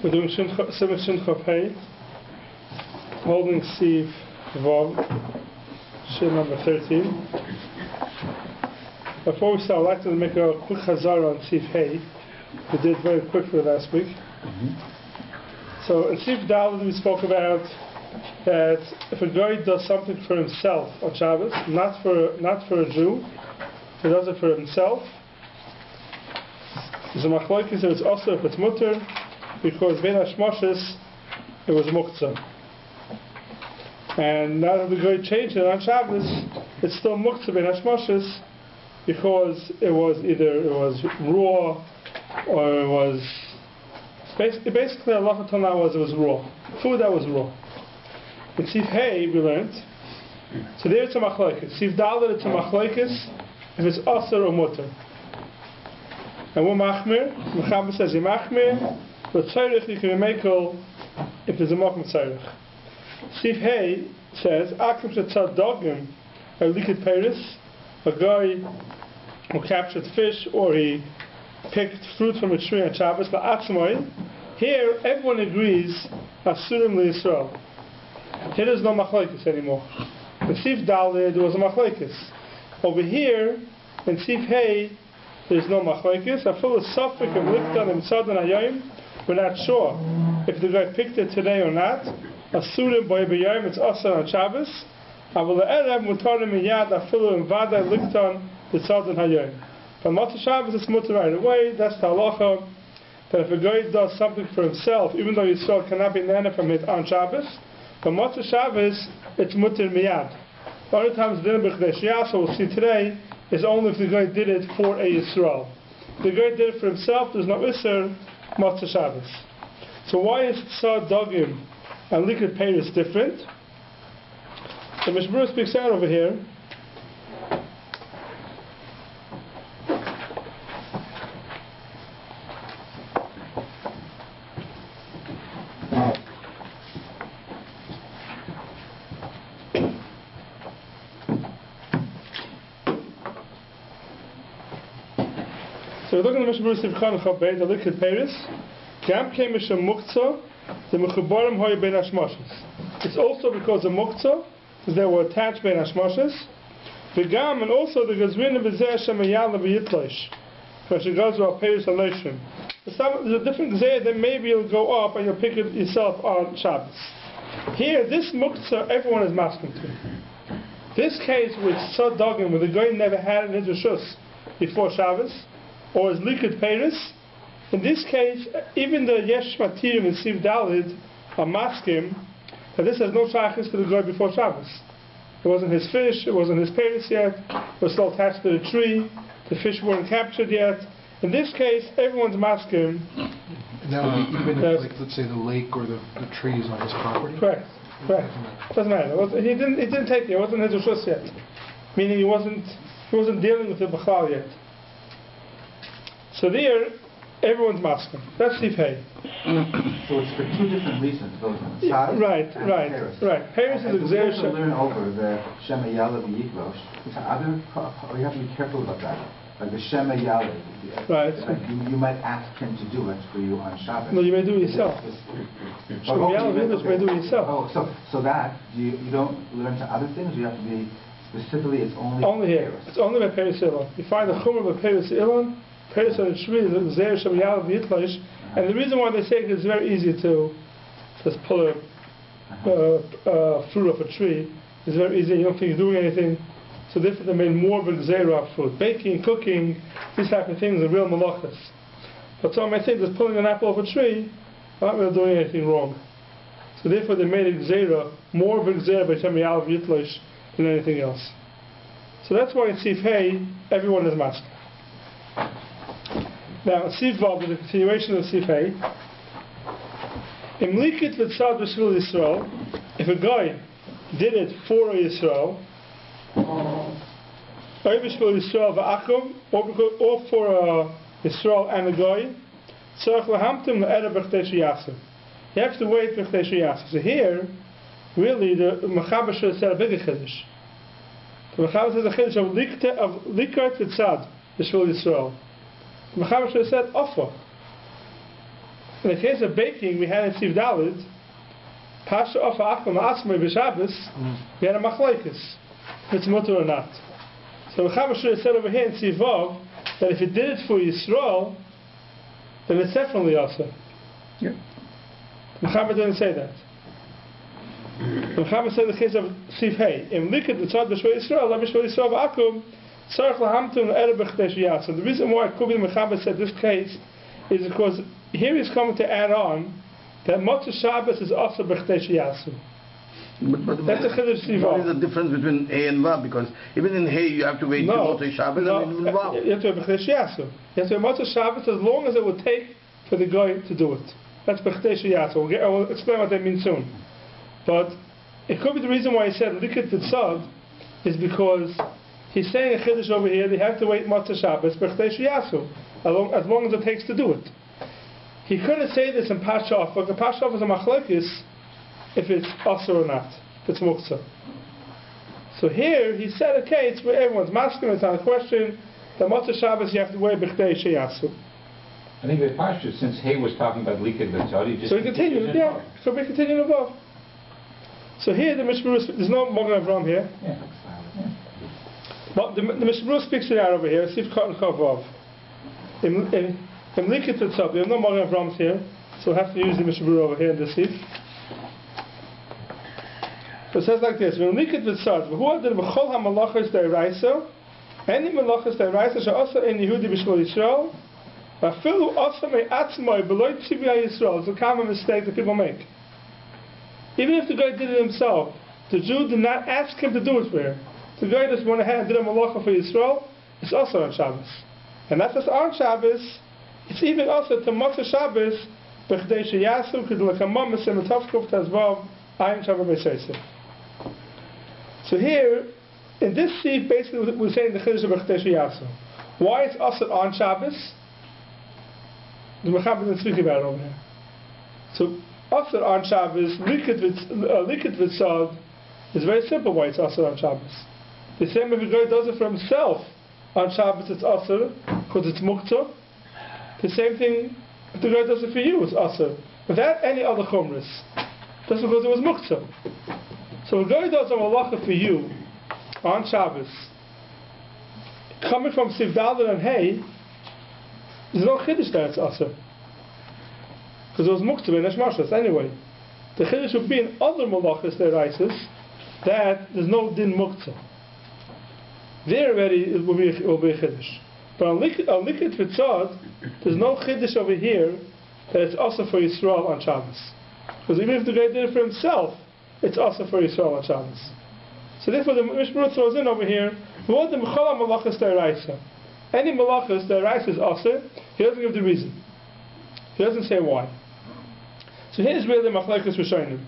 We're doing Semicha Pei, holding Siv Vav, Shin number 13. Before we start, I'd like to make a quick chazara on Siv Hey. We did very quickly last week. So in Siv Dalet we spoke about that if a guy does something for himself on Shabbos, not for a Jew, he does it for himself. There's a machlokes that it's also if it's mutter, because ben hashmoshes it was muktzah. And now that the guy changed it on Shabbos, it's still muktzah ben hashmoshes because it was raw or it was basically Allah Ta'ala was raw. Food that was raw. In Siv Hey we learned. So there it's a machlokes. Siv Dalet it's a machlokes if it's aser or mutter. And we're machmir. Mechaber says you machmir. But tzarich you can be Michel if there's a makom tzarich. Siv Hey says akim shetzad dogim or likid peiris, a guy who captured fish or he picked fruit from a tree on Shabbos. But atzmai, here everyone agrees asurim liyisrael. Here there's no machlokes anymore. In Siv Dalet there was a machlokes. Over here in Siv Hey there's no machlokes. I feel a suffix of Lichtenstein and Tzadon Hayom. We're not sure if the guy picked it today or not. Asurim by b'yom, it's also on Shabbos. Avol erev mutarim miyad afilu invada Lichtenstein the Tzadon Hayom. But Motzei Shabbos it's mutar right away. That's the halacha. That if a guy does something for himself, even though Yisrael cannot be nana from it on Shabbos, but Motzei Shabbos it's mutar miyad. The only times the din b'chdesh yasa we'll see today is only if the guy did it for a Yisrael. If the guy did it for himself, there's no Isser Motzei Shabbos. So why is Tzad Dogim and Likid Peiris different? The Mishmur speaks out over here. So we're looking at the Mishmur Sivchan Chabei, the Likid Peiris. Gam came Misham Muktzah, the Mechubarim Hoy Ben Hashmoshes. It's also because of Muktzah, because they were attached Ben Hashmoshes. The Gam and also the Gazrin B'Zeh Shemayala B'Yitlosh, because it goes to our Peiris Aloshim. There's a different Gzeh that maybe you'll go up and you'll pick it yourself on Shabbos. Here, this Muktzah, everyone is masking to. This case with Tzad Dogim, where the guy never had an Rishus before Shabbos, or is Likid Peiris. In this case, even the Yesh Matirim and Siv Dalet are masking that this has no shaykhis to the guy before Shabbos. It wasn't his fish, it wasn't his peiris yet, it was still attached to the tree, the fish weren't captured yet. In this case, everyone's masking. And that would be even if, like, let's say, the lake or the tree is on his property? Correct. Doesn't matter. He didn't take it, it wasn't his rishus yet. Meaning he wasn't dealing with the Bechal yet. So there, everyone's masking. That's Siv Hey. So it's for two different reasons, both Right. Peiris is exertion. To learn over the Shemayala v'Yitlosh. You have to be careful about that. Like the Shemayala. Right. Like you might ask him to do it for you on Shabbos. No, you may do it yourself. Shemayala v'Yitlosh may do it yourself. Oh, so that you don't learn to other things. You have to be specifically. It's only here. Peiris. It's only by Peiris Ilon. You find the Chumrah by Peiris Ilon. Peiris on the tree is Zer Shemayala v'Yitlosh. And the reason why they say it is very easy to just pull a fruit off a tree. It's very easy, you don't think you're doing anything. So therefore they made more of a gzeira of fruit. Baking, cooking, these type of things are real malachas. But some may think just pulling an apple off a tree, I'm not really doing anything wrong. So therefore they made a gzeira, more of a gzeira by Shemayala v'Yitlosh than anything else. So that's why in Siv Hey, everyone is masking. Now, Siv Vav is a continuation of Siv Hey. Imlikit v'tzad b'shvil Yisrael. If a guy did it for a Yisrael, or b'shvil Yisrael v'akum, or for a Yisrael and a guy, tzarich lahamtim le'erev b'chtei sheyasem. You have to wait b'chtei sheyasem. So here, really, the Mechaber should have said a bigger chiddush. The Mechaber says a chiddush of likat v'tzad b'shvil Yisrael. Michel should have said offer. In the case of baking, we had in Siv Dalit, Pasha Ofa Akum Asmai B'Shabbos, we had a Machlokes, if it's mutter or not. So the Chaver said over here in Siv Vav that if it did it for Yisrael, then it's definitely also. Yeah. The Chaver didn't say that. The Chaver said in the case of Siv Hey, Im Likit B'Tzad B'Shvei Yisrael, La B'Shvei Yisrael B'Akum, Tzarech L'Hamtum L'Erev B'Chdesh Yasam. The reason why Kubi the Mechaber said this case is because here he's coming to add on that Motzei Shabbos is also B'Chdesh Yasam. But That's a Chiddush Siv what Vav. is the difference between A and Vav? Because even in Hey you have to wait till Motzei Shabbos and even Vav. You have to have B'Chdesh Yasam. You have to have Motzei Shabbos as long as it would take for the guy to do it. That's B'Chdesh Yasam. I will explain what that means soon. But it could be the reason why he said Likit B'Tzad is because he's saying a Chiddush over here, they have to wait Motzei Shabbos B'Chdesh Yasam as long as it takes to do it. He couldn't say this in Pasha Off, but the Pasha Off is a Machlokes if it's Asur or not, if it's Muktzah. So here he said a case where everyone's masking, it's on a question that Motzei Shabbos you have to wear B'Chdesh Yasu. I think the Pasha, since Hay was talking about Likit B'Tzad, he just... So he continued, yeah. So we continue above. So here the Mishmur, there's no Mogen Avram here. Yeah. But the Mishmur speaks it out over here. Sif Kot and Chavav. In Likit B'Tzad, we have no Mogen Avrams here, so we'll have to use the Mishmur over here in the Sif. So it says like this: "When Likit B'Tzad, who are the Michel HaMalachos Deiraisa? Any Malachos Deiraisa shall also in Yehudi B'Shvil Yisrael. Afilu also may atzmai below Tzivya Yisrael." It's a common mistake that people make. Even if the guy did it himself, the Jew did not ask him to do it for him. The guy just went ahead and did a malacha for Yisrael. It's also on Shabbos, and not just on Shabbos. It's even also to Motzei Shabbos b'chdei sheyasu k'd'lekamam m'sim t'avkuf tazvav ayin shavar b'seisef. So here, in this seed, basically we're saying the chiddush of b'chdei sheyasu. Why it's also on Shabbos? The Mechaber didn't speak about it over here. So also on Shabbos, Likit V'Tzad is very simple why it's also on Shabbos. The same if a guy does it for himself on Shabbos, it's also because it's muktzah. The same thing if the guy does it for you, it's also without any other chumras, just because it was muktzah. So if a guy does a malacha for you on Shabbos, coming from Sivdalin and Hay, there's no chiddush there, it's also because it was muktzah and nishmas anyway. The chiddush would be in other malachas deraises that there's no din muktzah. There already it will be a chiddush. But on Likit V'Tzad, there's no chiddush over here that it's also for Yisrael on Shabbos. Because even if the guy did it for himself, it's also for Yisrael on Shabbos. So therefore the Mishmur throws in over here, what the Mechala Malachas Deraisa? Any Malachas Deraisa is also, he doesn't give the reason. He doesn't say why. So here's where the Machlokes Rishonim.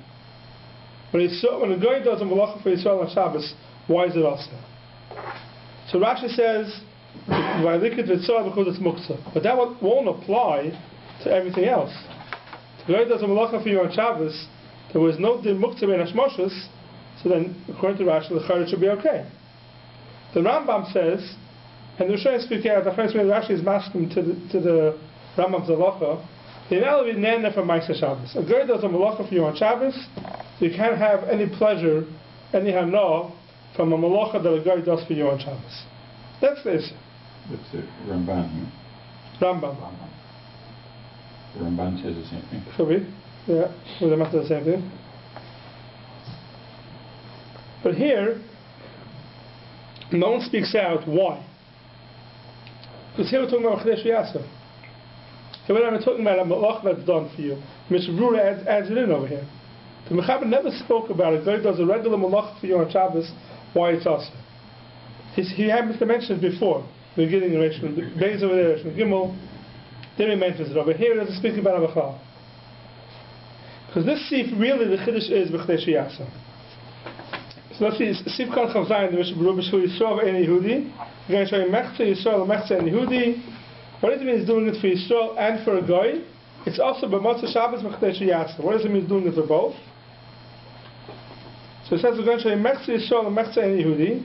When a guy does a Malacha for Yisrael on Shabbos, why is it also? So Rashi says, by Likit V'Tzad because it's muktzah. But that won't apply to everything else. The guy does a malacha for you on Shabbos, there was no din muktzah in hashmoshes, so then according to Rashi, the chayyim should be okay. The Rambam says, and the Rishonim speak out, the first way Rashi is masking to the Rambam's halacha, the analogy is nana for Ma'aseh Shabbos. A guy does a malacha for you on Shabbos, so you can't have any pleasure, any hana from a malacha that a guy does for you on Shabbos. That's this. That's the Ramban. Rambam. The Ramban says the same thing. Could be. Yeah. Well, they must do the same thing. But here, no one speaks out why. Because here we're talking about Chdesh Yasser. Here we're talking about a malach that's done for you. Mr. Brewer adds it in over here. The Mechaber never spoke about it. God does a regular malach for you on Shabbos, why it's also. He happened to mention it before. The beginning of Rishon, days over there, Rishon Gimel, then he mentions it over here. He doesn't speak about it Michel. Because this sif really the chiddush is b'chdei sheyasa. So let's see. Sif kan chavzayin the Mishnah Baruch b'shul Yisrael v'ein Yehudi. We're going to show you mechza Yisrael mechza and Yehudi. What does it mean? He's doing it for Yisrael and for a goy. It's also b'motzei Shabbos b'chdei sheyasa. What does it mean? He's doing it for both? So it says we're going to show you mechza Yisrael mechza and Yehudi.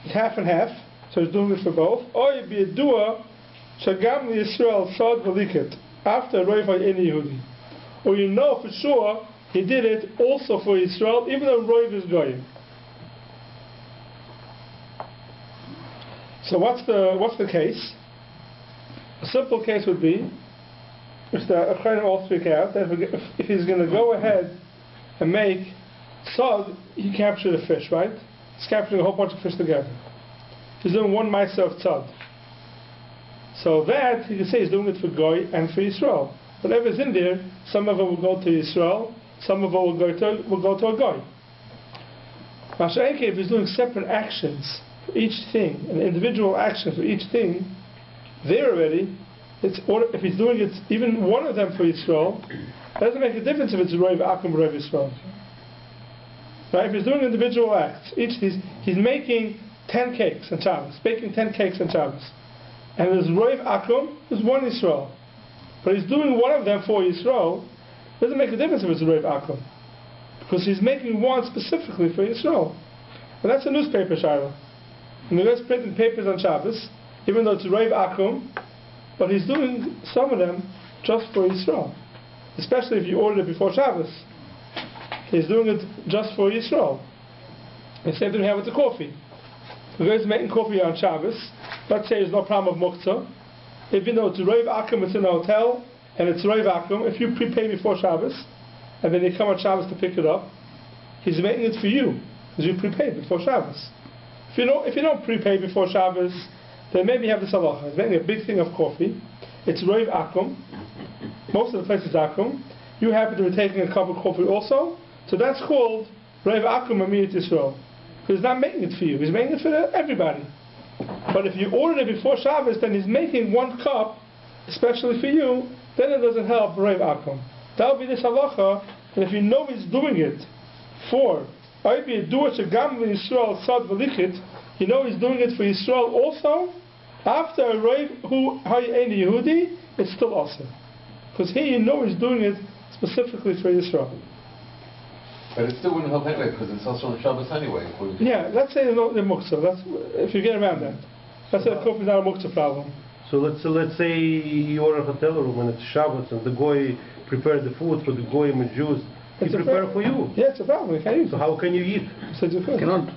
It's half and half. So he's doing it for both. Or you be a dua, shagam Yisrael sod v'likit. after Roiv any Yehudi, or you know for sure he did it also for Israel, even though Roiv is Goyim. So what's the case? A simple case would be, which the Acharonim all speak out, that if he's going to go ahead and make sod, he captured a fish, right? He's capturing a whole bunch of fish together. He's doing one ma'aser of tzad. So that, you can say he's doing it for Goy and for Israel. Whatever's in there, some of it will go to Israel, some of it will go to a Goy. Mashenke, if he's doing separate actions for each thing, an individual action for each thing, there already, if he's doing it, even one of them for Israel, it doesn't make a difference if it's Roiv Akum or Roiv Israel. Right? If he's doing individual acts, he's making 10 cakes on Shabbos, baking 10 cakes on Shabbos. And there's Roiv Akum, there's one Israel. But he's doing one of them for Israel, it doesn't make a difference if it's Roiv Akum. Because he's making one specifically for Israel. And that's a newspaper, Shiloh. And the guys printing papers on Shabbos, even though it's Roiv Akum, but he's doing some of them just for Israel. Especially if you order it before Shabbos. He's doing it just for Israel. The same thing we have with the coffee. The guy's making coffee on Shabbos. Let's say there's no problem of muktzah. Even though it's Roiv Akum, it's in a hotel, and it's Roiv Akum, if you prepay before Shabbos, and then you come on Shabbos to pick it up, he's making it for you, because you prepaid before Shabbos. If you don't prepay before Shabbos, then maybe you have this halacha. He's making a big thing of coffee. It's Roiv Akum. Most of the place is Akum. You happen to be taking a cup of coffee also, so that's called Roiv Akum Amiyat Yisrael. Because he's not making it for you, he's making it for everybody. But if you ordered it before Shabbos, then he's making one cup, especially for you, then it doesn't help Roiv Akum. That will be this halacha, and if you know he's doing it for Yisrael Sad V'Lichit, you know he's doing it for Yisrael also, after a Roiv who Hayeni Yehudi, it's still awesome. Because here you know he's doing it specifically for Yisrael. But it still wouldn't help anyway, because it's also on Shabbos anyway. Yeah, let's say the muktzah. If you get around that. Let's say the coffee is not a muktzah problem. So let's say you're in a hotel room and it's Shabbos and the goy prepared the food for the goyim and Jews. He prepared for you. Yeah, it's a problem. You can't eat. So how can you eat? You said you could. Cannot.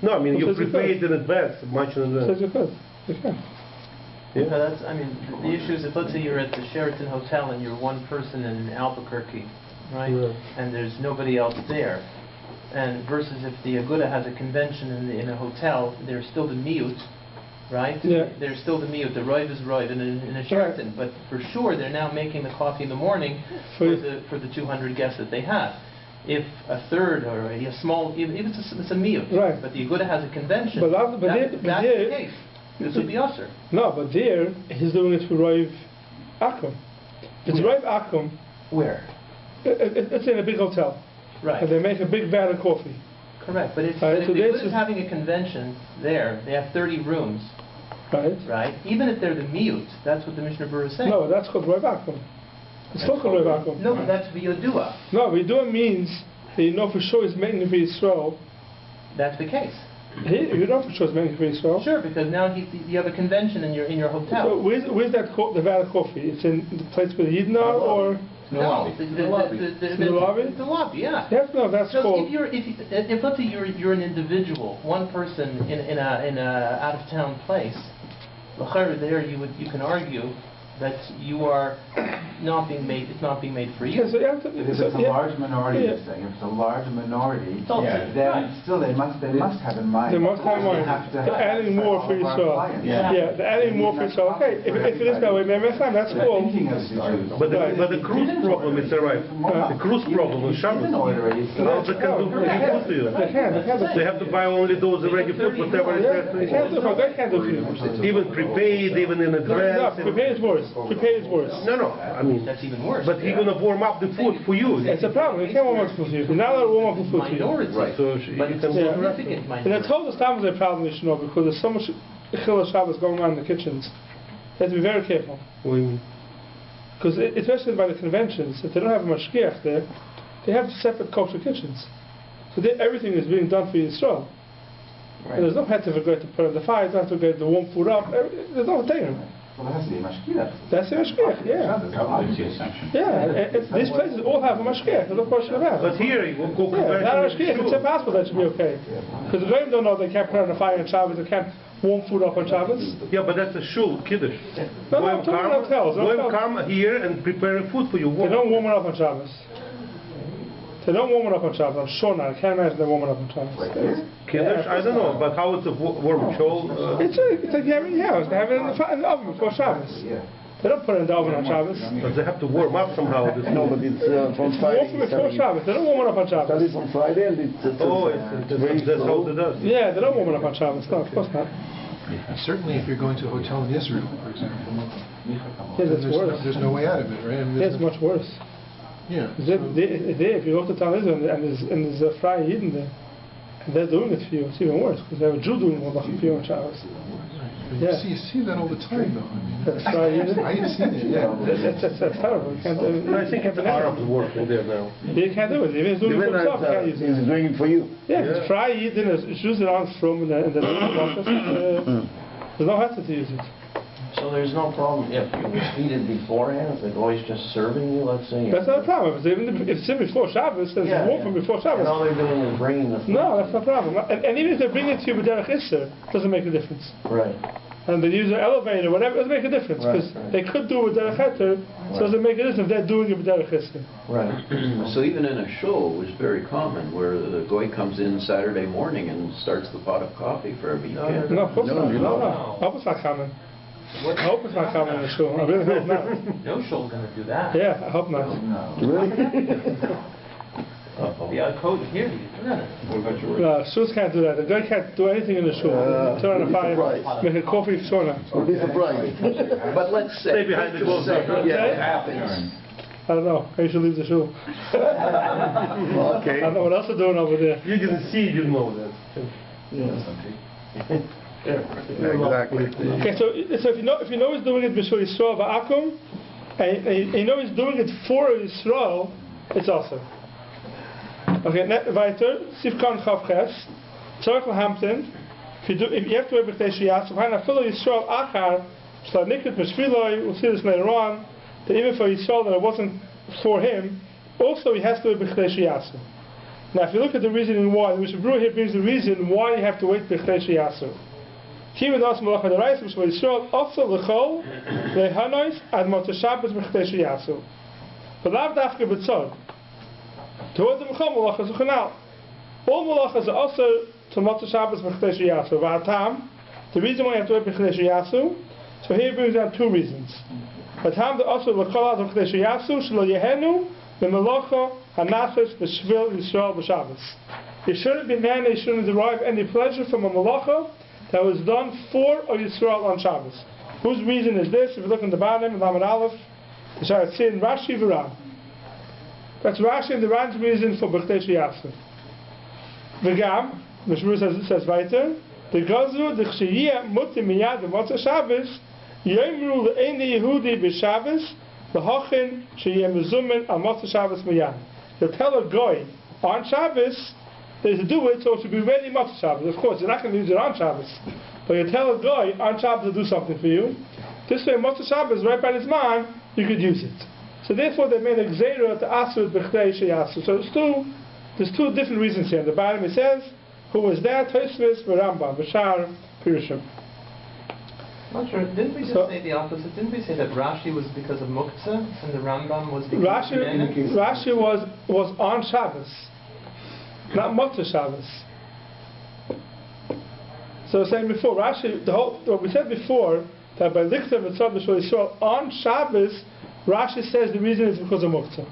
No, I mean you prepared in advance, much in advance. You said you could. You can. Yeah. No, that's, I mean, the issue is if let's say you're at the Sheraton Hotel and you're one person in Albuquerque, right? Yeah. And there's nobody else there. And versus if the Aguda has a convention in a hotel, there's still the miyut, right? Yeah. There's still the miyut. The roiv is roiv in a Sheraton. Right. But for sure, they're now making the coffee in the morning for the 200 guests that they have. If a third or a small, even it's a miyut, right? But the Aguda has a convention. That's the case. This would be usher. No, but there he's doing it for Roiv Akum. It's Roiv Akum. Where? It's in a big hotel. Right. And they make a big vat of coffee. Correct, but if so the is having a convention there, they have 30 rooms. Right. Right. Even if they're the miyut, that's what the Mishnah Berurah is saying. No, that's called Roiv Akum. It's still called Roiv Akum. No, but that's v'yodua. No, v'yodua means that you know for sure he's making it for Yisrael. That's the case. You know for sure he's making it for Yisrael. Sure, because now you have a convention in your hotel. So where's that the vat of coffee? It's in the place where the Yidden are, or? No, the lobby. The lobby, yeah. Yes, no, that's called. If let's say you're an individual, one person in a out of town place, there you can argue that you are not being made. It's not being made for you. If it's a large minority, you're saying if it's a large minority, then still they must have in mind. They must have in mind. They're adding more for Yisrael. Yeah, they're adding more for Yisrael. Okay, if it is that way, that's cool. But the cruise problem is right. The cruise problem is Shabbos. Now they can do food to you. They have to buy only those already food, whatever is there. They can't do food. Even prepaid, even in advance. No, prepaid is worse. Prepaid is worse. No, I mean that's even worse. But he's gonna warm up the food for you. It's a problem. You can't warm up the food for you. You're not allowed to warm up the food for you. Right. So but it's a significant minority. And I told us that was a problem you should know because there's so much Yechiel Shabbos going on in the kitchens. You have to be very careful. What do you mean? Because especially by the conventions, if they don't have a mashgiach there, they have separate kosher kitchens. So everything is being done for Yisrael. Right. And there's no head to forget to put on the fire, there's no head to get the warm food up. There's no thing. Well, it has to be a mashkiach. That's a mashkiach, yeah. That's the assumption. Yeah, these places all have a mashkiach, there's no question about it. But here, you go Yeah, not a back to mashkiach, it's the impossible that should be okay. Because the Goyim don't know they can't put on a fire on Shabbos, they can't warm food up on Shabbos. Yeah, but that's a shul, kiddush. No, I'm talking about hotels. Goyim come here and prepare food for you. They don't warm it up on Shabbos. They don't warm it up on Shabbos, I'm sure not. I can't imagine they warm it up on Shabbos. Kiddush? I don't know, but how it's a warm shul? It's like you have it in your house. They have it in the oven before Shabbos. Yeah. They don't put it in the oven on Shabbos. But they have to warm up somehow. No, but it's from Warm Friday. from before Shabbos. They don't warm it up on Shabbos. It's on Friday and it's Oh, that's how it does. Yeah, they don't warm it up on Shabbos. No, of course not. Certainly if you're going to a hotel in Israel, for example, Yeah, that's worse. there's no way out of it, right? I mean, Yeah, it's much worse. Yeah. If you go to town Israel and there's a Friday Yidden there, and they're doing it for you, it's even worse because they have a Jew doing it for you on Shabbos. Yeah. You see that all the time, though. I mean, That's Friday Yidden. I've seen it. Yeah. That's terrible. You can't do it. I think the Arabs working there now. You can't do it. Even if he's doing it for himself, you can't use it. he's doing it for you. Yeah, it's Friday Yidden, it's used around from in the office. There's no hassle to use it. So there's no problem if you feed it beforehand, if the guy's just serving you, let's say. That's not a problem. If it's in before Shabbos, then it's warm from before And Shabbos. all they're doing is bringing the food. No, that's not a problem. And even if they bring it to you with Derech Isser, it doesn't make a difference. Right. And they use an elevator, whatever, it doesn't make a difference. Because they could do it with Derech Heter, so it doesn't make a difference if they're doing it with Derech Isser. Right. So even in a shul, it was very common where the goy comes in Saturday morning and starts the pot of coffee for every kid. No, of course not. No. I hope it's not common. I hope it's not common in the shul. I really hope not. No shul's going to do that. Yeah, I hope not. The code here, you do that. What about your No, shuls can't do that. The guy can't do anything in the shul. Turn on a fire, make a coffee, sauna. You'll be surprised. But let's say, Stay behind the closed door. it happens. I don't know. I should leave the shul. Okay. I don't know what else they're doing over there. You didn't see, you know that. Exactly. Okay, so if you know he's doing it b'shul Yisrael v'akum, and you know he's doing it for Yisrael, it's also. Okay, weiter. Sivkan Chavches, Tzorach Hampton. If you have to wear b'chtei shiyas, so find a fellow Yisrael achar, sh'lanikut b'shviloi. We'll see this later on. That even for Yisrael that it wasn't for him, also he has to wear b'chtei shiyas. Now, if you look at the reasoning why, the Mishnah here brings the reason why you have to wait b'chtei shiyas. Here with us Malach HaDarais, which was Yisrael, also l'chol, le'hanois, ad Motzei Shabbos b'chtei sheyasu. But lav dafke b'tzod. Towards the Michel Malachas Uchanal. All Malachas are also to Motzei Shabbos b'chtei sheyasu. V'atam, the reason why you have to wait b'chtei sheyasu, so here he brings down two reasons. V'atam, the also l'chol ad b'chtei sheyasu, shelo yehenu, v'melacha, hanachas, v'shvil, Yisrael, b'Shabbos. You shouldn't be man, you shouldn't derive any pleasure from a malacha that was done for a Yisrael on Shabbos. Whose reason is this? If you look in the bottom, in Lamed Aleph, the Sharatzin, Rashi v'Ran. That's Rashi and the Ran's reason for B'chtei Sheyasu. V'gam, the Shmur says weiter, the Gazu, the Chshiyah, Muti Miyad, the Motzei Shabbos, Yemru l'Eini Yehudi b'Shabbos, l'Hochin, Sheyeh Mezumen, al Motzei Shabbos Miyad. You'll tell a goy on Shabbos, they to do it, so it should be ready Motzei Shabbos. Of course, you're not going to use it on Shabbos. But you tell a guy on Shabbos to do something for you. This way, Motzei Shabbos, right by his man, you could use it. So therefore, they made a gzeira to asur b'chtei sheyasu. So there's two different reasons here. In the bottom it says, who was that? Tosfos v'Rambam, v'shar Pirushim. Not sure. Didn't we just say the opposite? Didn't we say that Rashi was because of Muktzah and the Rambam was because of Rashi was on Shabbos. Not Motzei Shabbos. So I was saying before, Rashi, what we said before, that by Lichtenstein and Tzad B'Shul Yisrael, on Shabbos, Rashi says the reason is because of Muktzah.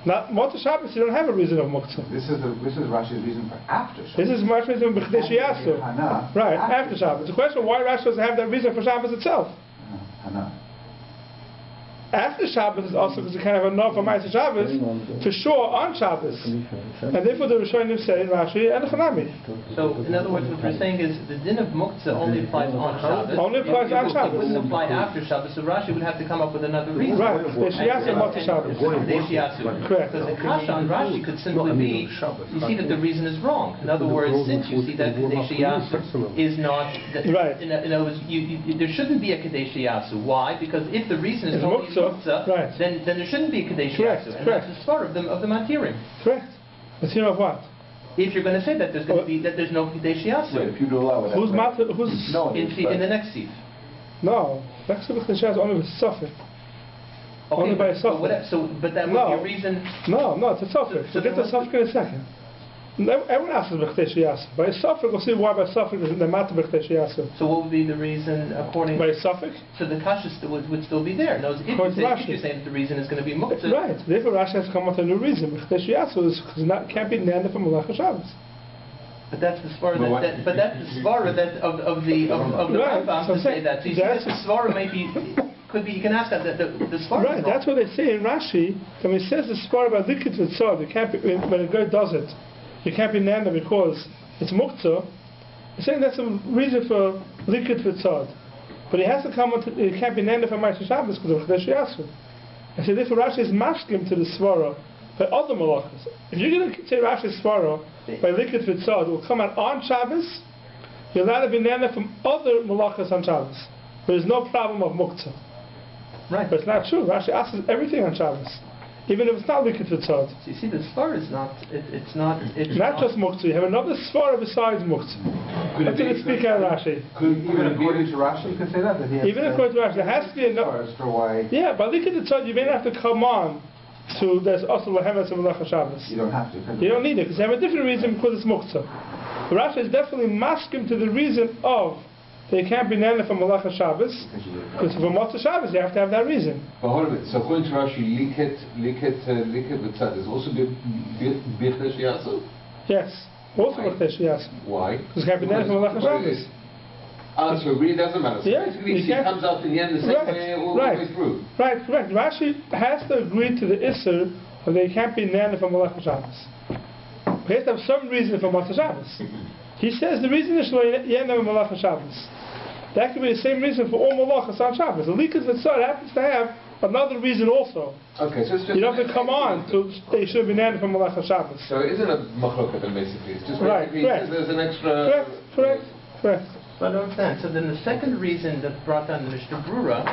Not Motzei Shabbos, you don't have a reason of Muktzah. This is Rashi's reason for after Shabbos. This is Rashi's reason for B'chtei Sheyasu. Right, after Shabbos. The question why Rashi doesn't have that reason for Shabbos itself. Hana. After Shabbos is also because you can't have enough for Ma'aseh Shabbos, for sure on Shabbos. And therefore the Rishonim say in Rashi and Chanami. So, in other words, what we're saying is the din of Muktzah only applies on Shabbos. Only applies on Shabbos. It wouldn't apply after Shabbos, so Rashi would have to come up with another reason. Right, Deshiyasu Motzi Shabbos. Correct. Because the Kasha on Rashi could simply be, you see that the reason is wrong. In other words, since you see that Deshiyasu is not, right. In other words, there shouldn't be a Kadeshiyasu. Why? Because if the reason is only Muktzah, right. then there shouldn't be a Kadeshiyasu. And that's the spar of the Matirim. Correct. Matirim of what? If you're going to say that there's going to be, that there's no Kadeshiyasu. Right, if you do allow it. Who's no, in the next seif? No, next to Kadeshiyasu only with Suffolk. Okay, only by a Suffolk. But that would be a reason. No, it's a Suffolk. So get the Suffolk in a second. Everyone asks B'chtei Shiyasu. By a Suffolk, we'll see why by Suffolk is the matter B'chtei Shiyasu. So what would be the reason according by a Suffolk? So the kasha would still be there. No, if you're saying that the reason is going to be Muktzah. Right. Therefore Rashi has to come up with a new reason. B'chtei Shiyasu is because it can't be Nanda from Malach Shabbos. But that's the svara but that's the svara that of the right. Rambam to say that. So you see that the svara could be, you can ask that the svara. Right, that's what they say in Rashi. When it says the svara about likid v'tzad, you can't be, when a guy does it, you can't be nanda because it's muktzah. They're saying that's a reason for likid v'tzad. But he has to come with, it can't be nanda for Ma'aseh Shabbos because of Chodesh Yasu. I say therefore Rashi is mashkim to the svara by other malachas. If you're going to say Rashi's svara by likid v'tzad, it will come out on Shabbos. You're allowed to be nanda from other malachas on Shabbos. There's no problem of muktzah. Right. But it's not true. Rashi asks everything on Shabbos, even if it's not likid v'tzad. So you see, the svara is not. It's not just muktzah. You have another svara besides muktzah. That's what they speak out of Rashi. Even according to Rashi, you can say that. Even according to Rashi, there has to be another. For why? Yeah, but likid v'tzad, you may not have to come on to there's also lehemes and malach Shabbos. You don't have to. You don't need it because you have a different reason because it's muktzah. The Rashi is definitely maskim to the reason of. They can't be nana from Malacha Shabbos, because for Motzah Shabbos you have to have that reason. But hold a minute, so according to Rashi, liket v'tzad is also b'chtei shiyasu? Yes, also b'chtei shiyasu. Why? Because it can't be nana from Malacha Shabbos. So it really doesn't matter. So basically it comes out in the end the same way all the way through. Right, correct. Rashi has to agree to the Isser that they can't be nana from Malacha Shabbos. He has to have some reason for Motzah Shabbos. He says the reason is Yena Malach Shabbos. That could be the same reason for all Malachas on Shabbos. The Likas V'tzad happens to have another reason also. Okay, so it's just... You don't have to come on to they should be Nana from Malach Shabbos. So it isn't a machloket then basically. It's just basically there's an extra... Correct. But I don't understand. So then the second reason that brought down the Mishnah Brura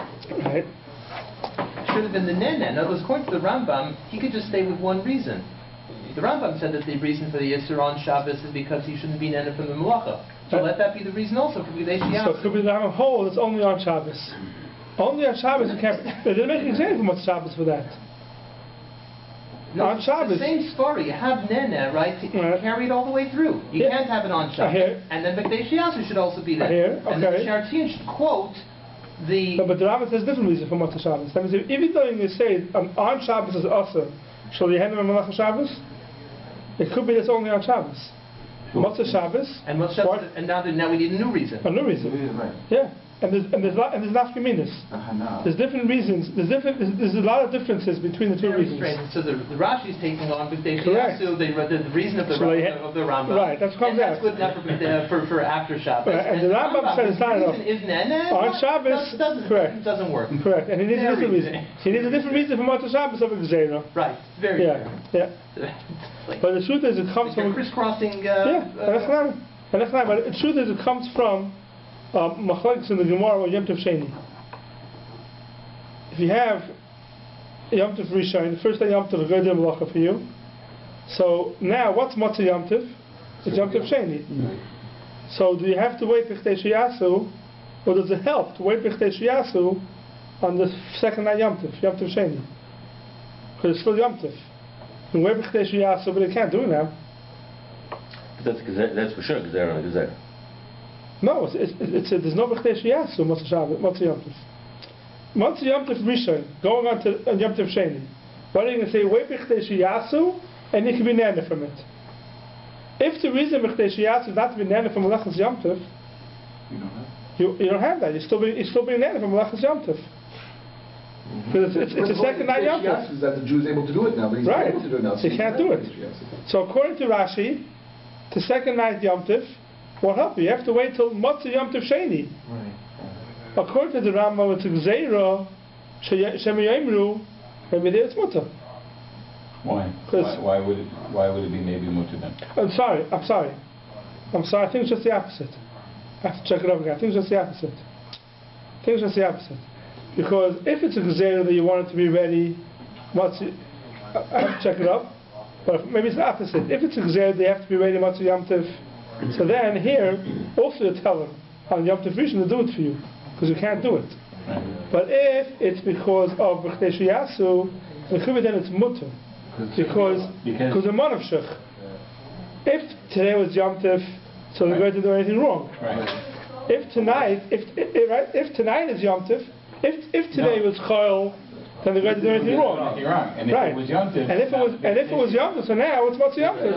should have been the Nana. In other words, according to the Rambam, he could just stay with one reason. The Rambam said that the reason for the Yisur on Shabbos is because he shouldn't be nana from the Malacha. So let that be the reason also for B'chtei Shiyasu. So it could be the Rambam whole, it's only on Shabbos. Only on Shabbos you can't... They didn't make an example from what's Shabbos for that. No, on Shabbos. The same story. You have nana, right? Carry it all the way through. You can't have it on Shabbos. And then B'chtei Shiyasu should also be there. And then the Shartien should quote the... No, but the Rambam says different reason for Motzah Shabbos. That means even though you say on Shabbos is also, shall you hand them a Malach Shabbos? It could be that's only on Shabbos. Motzah Shabbos. And Motzah Shabbos, and now we need a new reason. A new reason. Right. Yeah. And there's nafkaminas. There's different reasons. There's a lot of differences between the two reasons. Strange. So the Rashi is taking on B'chtei Shiyasu, the reason of the Rambam. Right. That's comes out. That's good enough for after Shabbos. And the Rambam said it's not enough. Is nana on Shabbos. Correct. Doesn't work. Correct. And he needs a different reason. He needs a different reason for Motzah Shabbos of Gzeira. Right. Very clear. Yeah. But the truth is, it comes from crisscrossing. But the truth is, it comes from machlokes in the Gemara or Yom Tov Sheni. If you have Yom Tov Rishon, the first day Yom Tov is going to do malacha for you. So now, what's Motzah Yom Tov? It's Yom Tov Sheni. So do you have to wait B'chtei Shiyasu, or does it help to wait B'chtei Shiyasu on the second night Yom Tov Sheni? Because it's still Yom Tov. You wait B'chtei Shiyasu, but it can't do it now. That's for sure, Gzeira on Gzeira. No, there's no B'chtei Shiyasu Motzah Yom Tov. Motzah Yom Tov Rishon, going on to Yom Tov Sheni. What are you going to say? Wait B'chtei Shiyasu, and you can be nana from it. If the reason B'chtei Shiyasu is not to be nana from Malachas Yom Tov, you don't have that. You're still being nana from Malachas Yom Tov. Because it's a second night Yom Tov. Is that the Jew is able to do it now, but he's right. not able to do it now. So he can't do it. So according to Rashi, the second night Yom Tov won't help you. You have to wait till Motzei Yom Tov Sheni. Right. According to the Rambam, it's a Gzeira, Shem Yomru, maybe there it's Mutter. Why? Why would it be maybe mutter then? I'm sorry. I think it's just the opposite. I have to check it over again. I think it's just the opposite. Because if it's a gzeira that you want it to be ready, I have to check it up. But maybe it's the opposite. If it's a gzeira, they have to be ready Matzah Yom Tov. So then here, also you tell them on Yom Tov Rishon to do it for you, because you can't do it. But if it's because of B'chtei Shiyasu, then it's mutter. Because the Monavshach. If today was Yom Tov, so they're going to do anything wrong. Right. If tonight is Yom Tov, if today was Chayil, then they're going to do anything wrong. And if it was Yom Tov, and if it was Yom Tov, so now it's what's Yom Tov?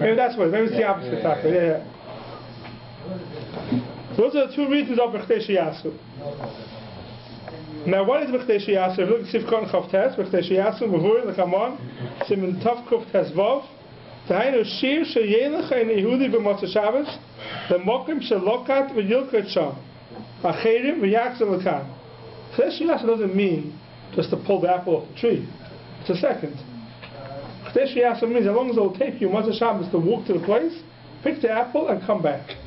Maybe that's what. Maybe it's the opposite factor. Yeah. Those are the two reasons of B'chtei Shiyasu. Now, what is B'chtei Shiyasu? If you look at Sivkon Chav Tes, B'chtei Shiyasu, Mavur, L'Kamon, Simen Tav Kuf Tes Vov, Tahainu Shir Sheyelech Ein Yehudi B'Motzei Shabbos, L'Mokim Shelokat V'Yilkat Sham, Acherim V'Yachzer L'Kan. B'chtei Shiyasu doesn't mean just to pull the apple off the tree. It's a second. B'chtei Shiyasu means as long as it will take you Motzei Shabbos to walk to the place, pick the apple and come back.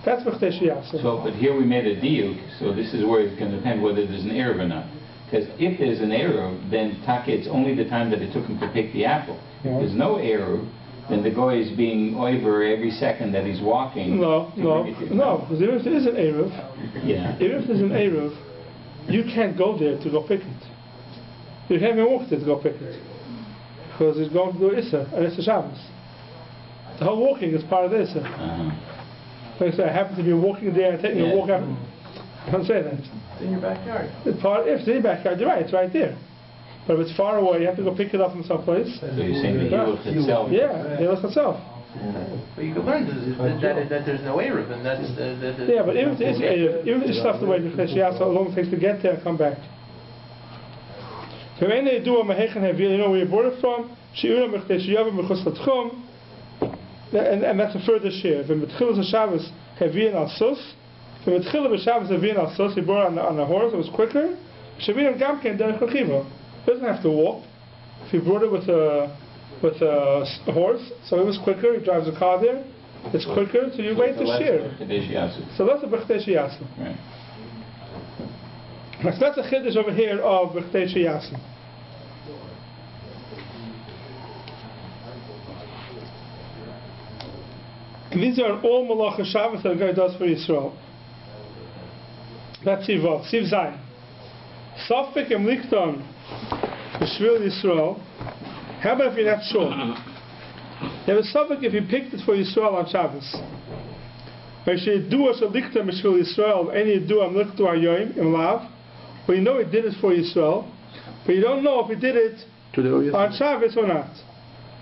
That's B'chtei Shiyasu. So, but here we made a diuk, so this is where it can depend whether there's an Erev or not. Because if there's an Erev, then Taka, it's only the time that it took him to pick the apple. If there's no Erev, then the guy is being over every second that he's walking. No, because even if there is an Erev, even if there's an Erev, you can't go there to go pick it. You can't even walk there to go pick it. Because he's going to do Issa, and it's a Shabbos. The whole walking is part of the Issa. Like I say, I happen to be walking there and taking a walk out. I don't say that. It's in your backyard. If it's in your backyard, you're right, it's right there. But if it's far away, you have to go pick it up from someplace. So you're saying the Hilch itself? Yeah, the Hilch itself. But you can learn that there's no Erev, and that's the yeah, but even if there is Erev, even if it's left away, because she asked how long it takes to get there and come back. You know where you brought it from? And that's a further share. When Mitchil Shabbos Hevian al Sus, when Mitchil Shabbos Hevian al Sus, he brought it on a horse. It was quicker. Shavian Gamken Derech Rechiva. Doesn't have to walk. If he brought it with a horse, so it was quicker. He drives a car there. It's quicker, so you wait to share. So that's a B'chtei Shiyasu. Right. That's a chiddush over here of B'chtei Shiyasu. These are all Malach Shabbos that a guy does for Yisrael. That's Sivav. Siv Zayin. Safik em Lichton B'Shvil Yisrael. How about if you're not sure? You have a Safik if you picked it for Yisrael on Shabbos. If you do us a Lichton B'Shvil Yisrael, any do am Lichton Ayoim im Lav, but you know he did it for Yisrael, but you don't know if he did it on Shabbos or not.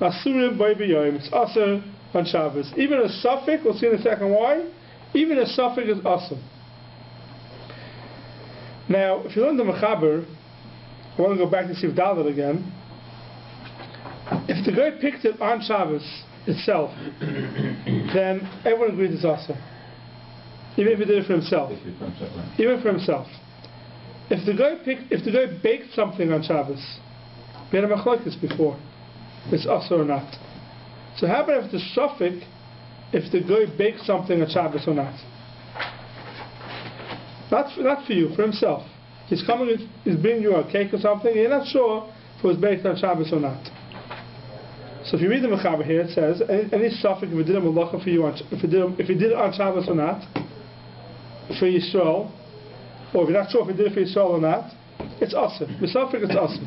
Asurim B'Yoim B'Yoim. It's Aser on Shabbos. Even a suffix, we'll see in a second why, even a suffix is awesome. Now, if you learn the Mechaber, I want to go back to Siv Dalet again. If the guy picked it on Shabbos itself, then everyone agrees it's awesome. Even if he did it for himself. Even for himself. If the guy baked something on Shabbos, we had a machlokes before, it's awesome or not. So how about if the suffix, if the guy baked something on Shabbos or not? Not for you, for himself. He's coming, he's bringing you a cake or something, and you're not sure if it was baked on Shabbos or not. So if you read the Mechaber here, it says, any suffix, if he did a malacha for you, if he did it on Shabbos or not, for Yisrael, or if you're not sure if he did it for Yisrael or not, it's awesome. The suffix is awesome.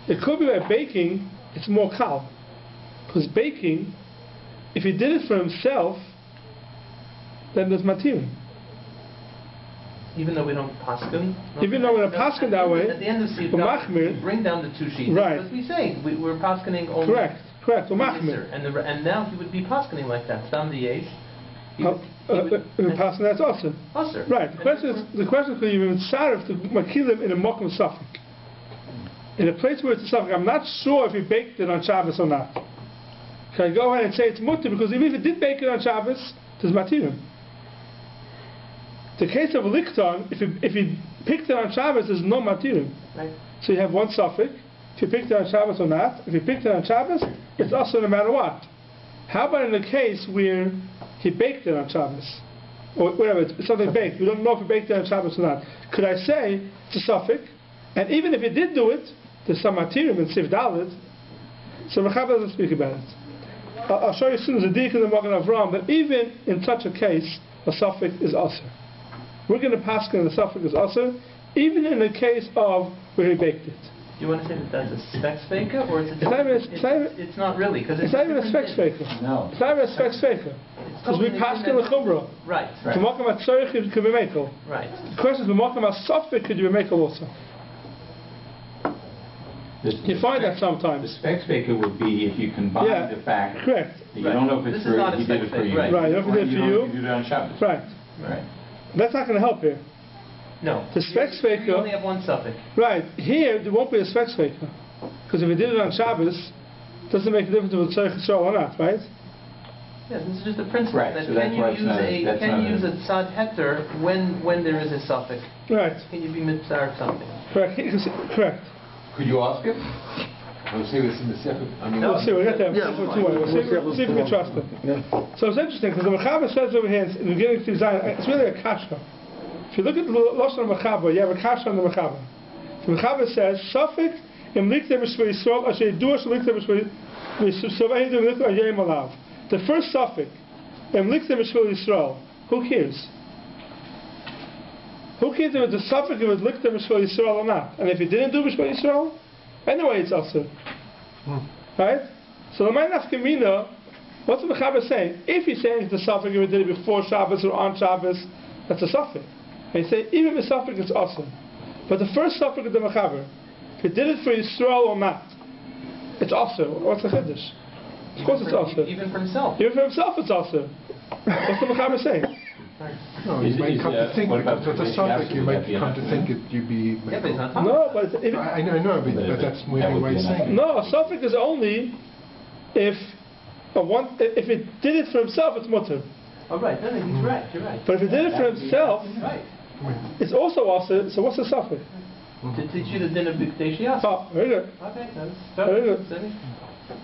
It could be like baking, it's more kal. Because baking, if he did it for himself, then there's material. Even though we don't paskin? Even though we don't paskin that way, at the end of the we bring down the two sheets. Right. Because we say we're paskening only. Correct. And now he would be paskening like that. Stam the yesh. passing that's also. Right. The question is could you be mitzaref to makilim in a mokum safek? In a place where it's a safek, I'm not sure if he baked it on Shabbos or not. Can I go ahead and say it's mutter because even if he did bake it on Shabbos, there's matirim. The case of a lichton, if he picked it on Shabbos, there's no matirim. Right. So you have one safek. If you picked it on Shabbos or not, if you picked it on Shabbos, it's also no matter what. How about in a case where he baked it on Shabbos? Or whatever, it's something baked. We don't know if he baked it on Shabbos or not. Could I say it's a suffix? And even if he did do it, there's some material in Sif Dalet, so Mechaber doesn't speak about it. I'll show you soon as a dik in the Magen Avram that even in such a case, a suffix is aser. We're going to pass on the suffix is aser, even in the case of where he baked it. Do you want to say that that's a spec faker, or it's a it's not really, because it's not even a spec faker. No. It's not even a spec faker. Because we pass on the chumrah. Right. To Makam at Tzorich could be Michel. Right. The question is, Makam at Safik could you be Michel also? You find that sometimes. The spec faker would be if you combine the fact correct. that you don't know if it's for he did it for you. Right. You don't know if he did it for you. You did it on Shabbos. Right. Right. That's not going to help here. No. The spec faker. You only have one suffix. Right. Here there won't be a spec faker. Because if he did it on Shabbos, it doesn't make a difference if it's Tzorich Yisrael or not, right? Yeah, this is just a principle. Right. That So can you use a tzad heter when there is a suffix? Right. Can you be mitzvah something? Correct. Correct. Could you ask him? We'll see this in the second. We'll see. We'll get there. We'll see if we can trust him. Yeah. So it's interesting because the Mechaber says over here in the beginning of Zion, it's really a kasha. If you look at the Lashon of Mechaber, you have a kasha on the Mechaber. The Mechaber says, "Suffix im likte b'shvei Yisrael asher yidua shel likte b'shvei Yisrael." The first suffix im likte b'shvei Yisrael. Who cares? Who cares if it's a suffix if it's likte b'shvei Yisrael or not? And if he didn't do b'shvei Yisrael, anyway it's also. Right? So the Mein Nafkamina, what's the Mechaber saying? If he's saying it's a suffix if he did it before Shabbos or on Shabbos, that's a suffix. And he say even the suffix is awesome. But the first suffix of the Mechaber, if he did it for Yisrael or not, it's awesome. What's the Chiddush? Of course it's awesome. Even for himself. Even for himself it's awesome. What's the Mechaber saying? No, you might come to think because it's a suffix. You might come to think it you'd be. Yeah, but it's not talking. No, but I know, but that's maybe why he's saying. No, a suffix is only if it did it for himself, it's mutter. Oh, right. No, he's right. You're right. But if he did it for himself, right. It's also awesome. So what's the suffix? To teach you the din of B'kdei Shiyas. Oh, very good. Okay, that's very good.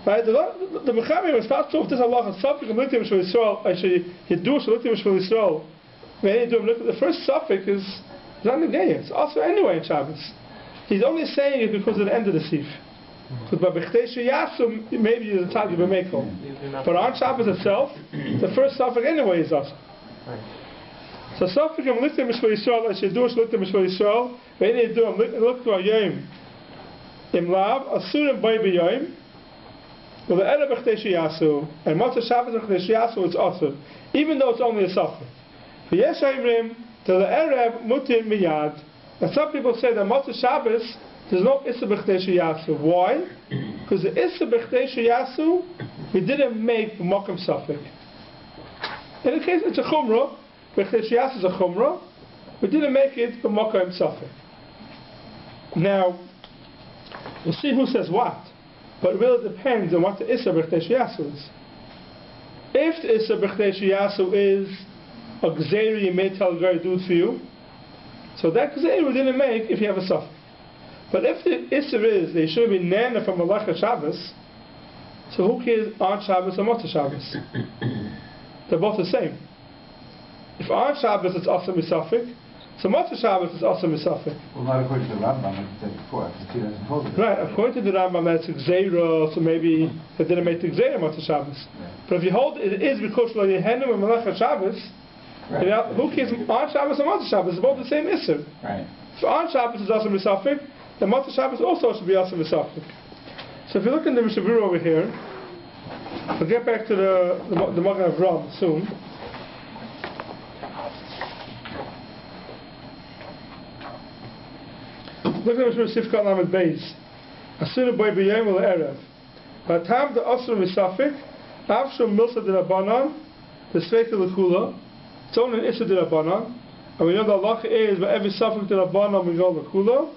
Right, the Mechaber was not sure if this Allah has suffix of Liktim Shul Yisrael. Actually, he do Liktim Shul Yisrael. The first suffix is not negayah. It's also anyway in Shabbos. He's only saying it because of the end of the sif. Because by B'kdei Shiyas, maybe the time of Michel. But on Shabbos itself, the first suffix anyway is also. So suffix of Liktim Shul Yisrael. Actually, do Liktim Shul Yisrael. When you do look to a yom im lav asurim by b'yom. Well, the Erev B'kdei Shiyasu and Motzei Shabbos B'kdei Shiyasu it's also, even though it's only a suffix. For Yesh Ha'imrim, the Erev Mutir Miyad. And some people say that Motzei Shabbos there's no Issa B'kdei Shiyasu. Why? Because the Issa B'kdei Shiyasu we didn't make Mokum suffix. In the case it's a Chumrah, B'kdei Shiyasu is a Chumrah. We didn't make it Mokum suffix. Now, we'll see who says what. But it really depends on what the Issa B'kdei Shiyasu is. If the Issa B'kdei Shiyasu is a Gzeiri you may tell Gari do it for you, so that Gzeiri we didn't make if you have a suffix. But if the Issa is they should be Nana from Malacha Shabbos, so who cares on Shabbos or Motzei Shabbos? They're both the same. If on Shabbos it's Asa Misafik, so Motzei Shabbos is Asa Misafik. Well, not according to the Rambam, like you said before, because he doesn't hold it. Right, according to the Rambam, that's Gzeira, so maybe they didn't make the Gzeira Motzei Shabbos. Yeah. But if you hold it is because Lo Yehenim and Malacha Shabbos, who cares on Shabbos or Motzei Shabbos? It's both the same Issa. Right. So on Shabbos is Asa Misafik, then Motzei Shabbos also should be Asa Misafik. So if you look in the Mishabur over here, we'll get back to the Magen Avram soon. Look at the Sifka Lamed Beis. Asura boy b'yom ul erev. B'atam the Asura Misafik, Avshum Milsa de Rabbanan, the Sveika L'Kula, It's only an Issa D'Rabbanan, and we know the halacha is by every suffix D'Rabbanan we go l'kula,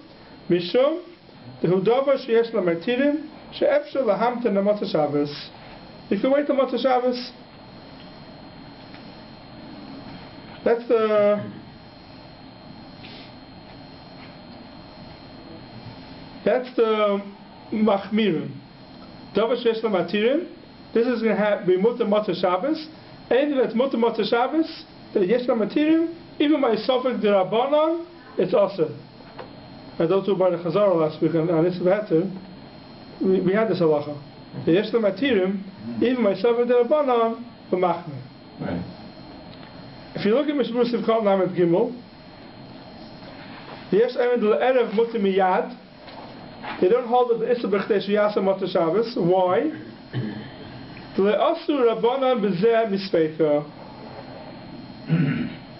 Mishum, the Hudava sheyesh l'martirim, she'efshel lahamten l'motzei Shabbos. You can wait till Motzei Shabbos. That's the machmirim. Dava sheyesh l'martirim. This is going to be mutter Motzei Shabbos. Anything that's mutter Motzei Shabbos, the yesh l'martirim, even by suffix D'Rabbanan, it's also. And those who by the Chazara last week on this matter, we had this halacha. The yesh l'martirim, even by suffix D'Rabbanan, b'machmir. Right. If you look at Mishmur Sivkot Lamed Gimel, the yesh emed l'erev mutter miyad. They don't hold that the Issa b'chtei sheyasa Motzei Shabbos. Why? Le'asur Rabbanan b'zeh mispeika.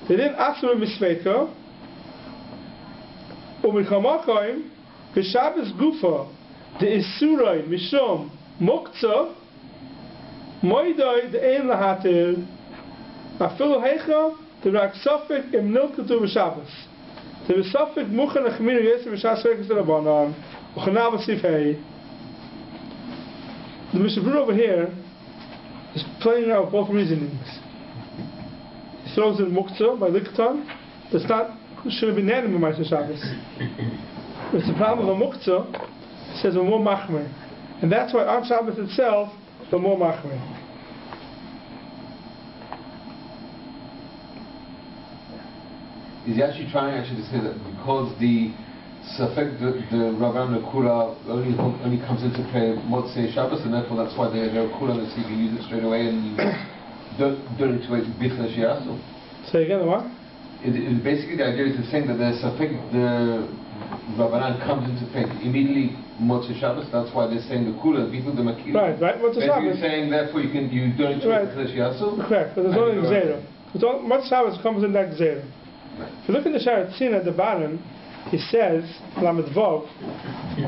They didn't asur mispeika. U'michamakoim b'Shabbos gufa de'isurai mishum muktzah moidai de'ein lahatir afilu heicha de'rak sofik im nilkatu b'Shabbos. There is sofik mucha nechmir yesem b'shas rekas Rabbanan u'chanav asif hei. The Mishnah over here is playing out both reasonings. He throws in muktzah by Lichtenstein. That's not, shouldn't be named in Motzei Shabbos. It's the problem of a muktzah. It says we're more machmer, and that's why on Shabbos itself we're more machmer. Is he actually trying to say that because the Safek, the Rabban Kula only comes into play Motzei Shabbos, and therefore that's why they're Kula, so you can use it straight away and don't need to wait Bichla Shiasu? Say again, what? It basically the idea is saying that the Safek, the Rabbanan comes into play immediately Motzei Shabbos, that's why they're saying the Kula, Bichla the Makil. Right, Motzei Shabbos. Saying therefore you don't need to wait Bichla Shiasu? Correct, but there's only Gzeira. Motzei Shabbos comes in that Gzeira. If you look at the Sharatzin at the bottom, he says, Lamed Vov,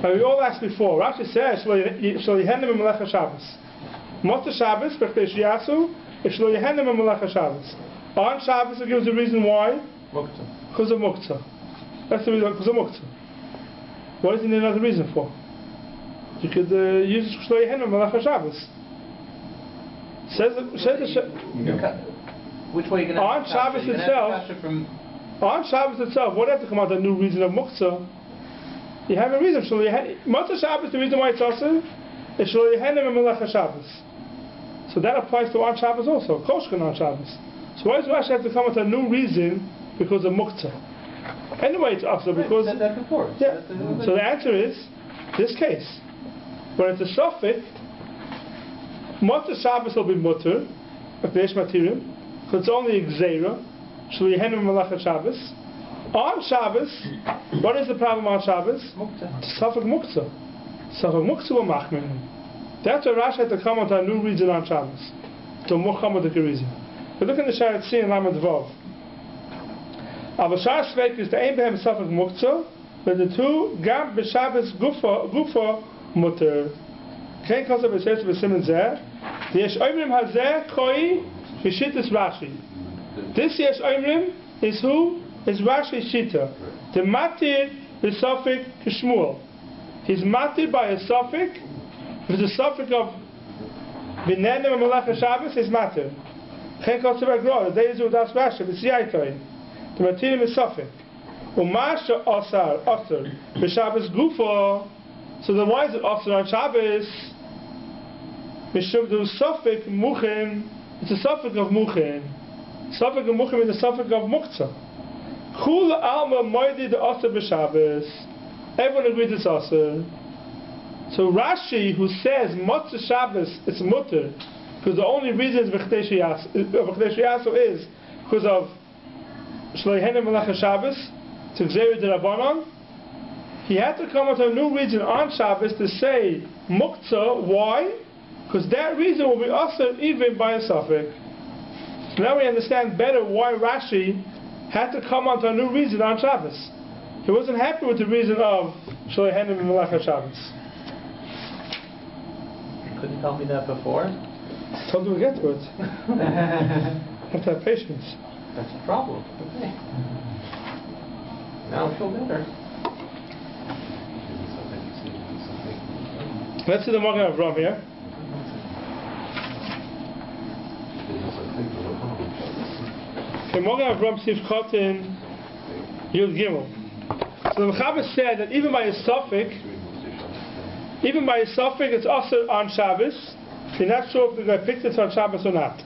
we all asked before, Rashi says, Shlo Yehenim Melecha Shabbos. Motzei Shabbos, B'chtei Shiasu, Shlo Yehenim Melecha Shabbos. On Shabbos, it gives the reason why. Muktzah. Because of Muktzah. That's the reason, because of Muktzah. What is there another reason for? You could use Shlo Yehenim Melecha Shabbos. Which way are you going to on Shabbos itself? On Shabbos itself, what have to come out a new reason of muktzah? You have a reason. Motzei Shabbos, the reason why it's also is Shlo Yehenim Melecha Shabbos. So that applies to on Shabbos also. Koshkin on Shabbos. So why does Rashi have to come with a new reason because of muktzah? Anyway, it's also because. That's before. Yeah. So the answer is this case. When it's a suffix, Motzei Shabbos will be mutter, b'chtei matirim, because it's only a gzeira. Shlo Yehenim Melecha Shabbos. On Shabbos, what is the problem on Shabbos? Muktzah. Safek Muktzah. Safek Muktzah will machmir. That's why Rashi had to come with a new reason on Shabbos. To Muhammad the reason. But look in the Sharatzin and Lamed Vov. Avashar Shveik is the Ein Behem Safek Muktzah, but the two Gam B'Shabbos Gufa Mutter. Kein Kosa B'Shetz B'Simen Zeh. The Yesh Oimrim Hazeh Koi B'Shittis Rashi. This Yesh Oimrim is who? Is Rashi Shita. The Matir B'Safek Kishmuel. He's matir by a suffix. With the suffix of B'Nenim and Melecha Shabbos is matir. Chen Kol Tzivak Ro. The days of Das Rashi. B'Siyaikai. The Matirim is suffix. Umasha Osar B'Shabbos Gufa. So then why is it Osar on Shabbos? Mishum the suffix Muchin. It's a suffix of Muchin. Suffix of Muchin is a suffix of Muktzah. Chul Alma Moidi the Osar B'Shabbos. Everyone agrees it's Osar. So Rashi, who says Motzei Shabbos, it's mutter, because the only reason is B'chtei Shiasu is because of Shlo Yehenim Melecha Shabbos, to Gzeira D'Rabbanan. He had to come up with a new reason on Shabbos to say Muktzah. Why? Because that reason will be Osar even by a suffix. So now we understand better why Rashi had to come up with a new reason on Shabbos. He wasn't happy with the reason of Shlo Yehenim Melecha Shabbos. Couldn't tell me that before. Told you we'll get to it. Have to have patience. That's a problem. Okay. Now I feel better. Let's see the Magen Avram here. Okay, Magen Avram Sivchotin Yud Gimel. So the Mechaber said that even by a suffix, it's also on Shabbos. You're not sure if the guy picked it on Shabbos or not.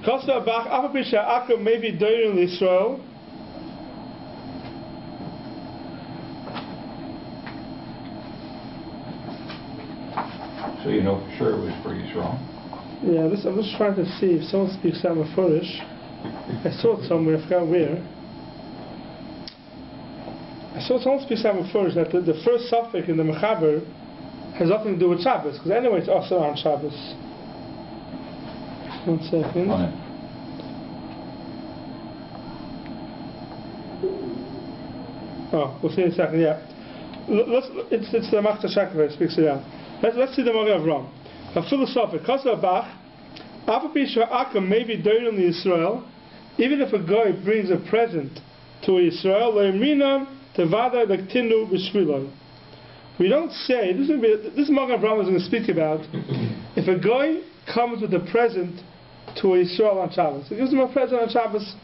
Kosta Bach Afabisha Akram maybe during Israel. So you know for sure it was for Yisrael? Yeah, I'm just trying to see if someone speaks Sama Furish. I saw it somewhere, I forgot where. I saw someone speak Sama Furish that the first suffix in the Mechaber has nothing to do with Shabbos, because anyway it's also on Shabbos. 1 second. Oh, we'll see in a second, yeah. It's the Machta Shakra that speaks it out. Let's see the Magen Avram. A philosophic. Kosa Bach, Apapisha Akam may be doing in Israel, even if a guy brings a present to Israel, Le'minan Tevada Lektinu B'Shviloi. We don't say, this Magen Avram is going to speak about, if a guy comes with a present to Israel on Shabbos, he gives him a present on Shabbos.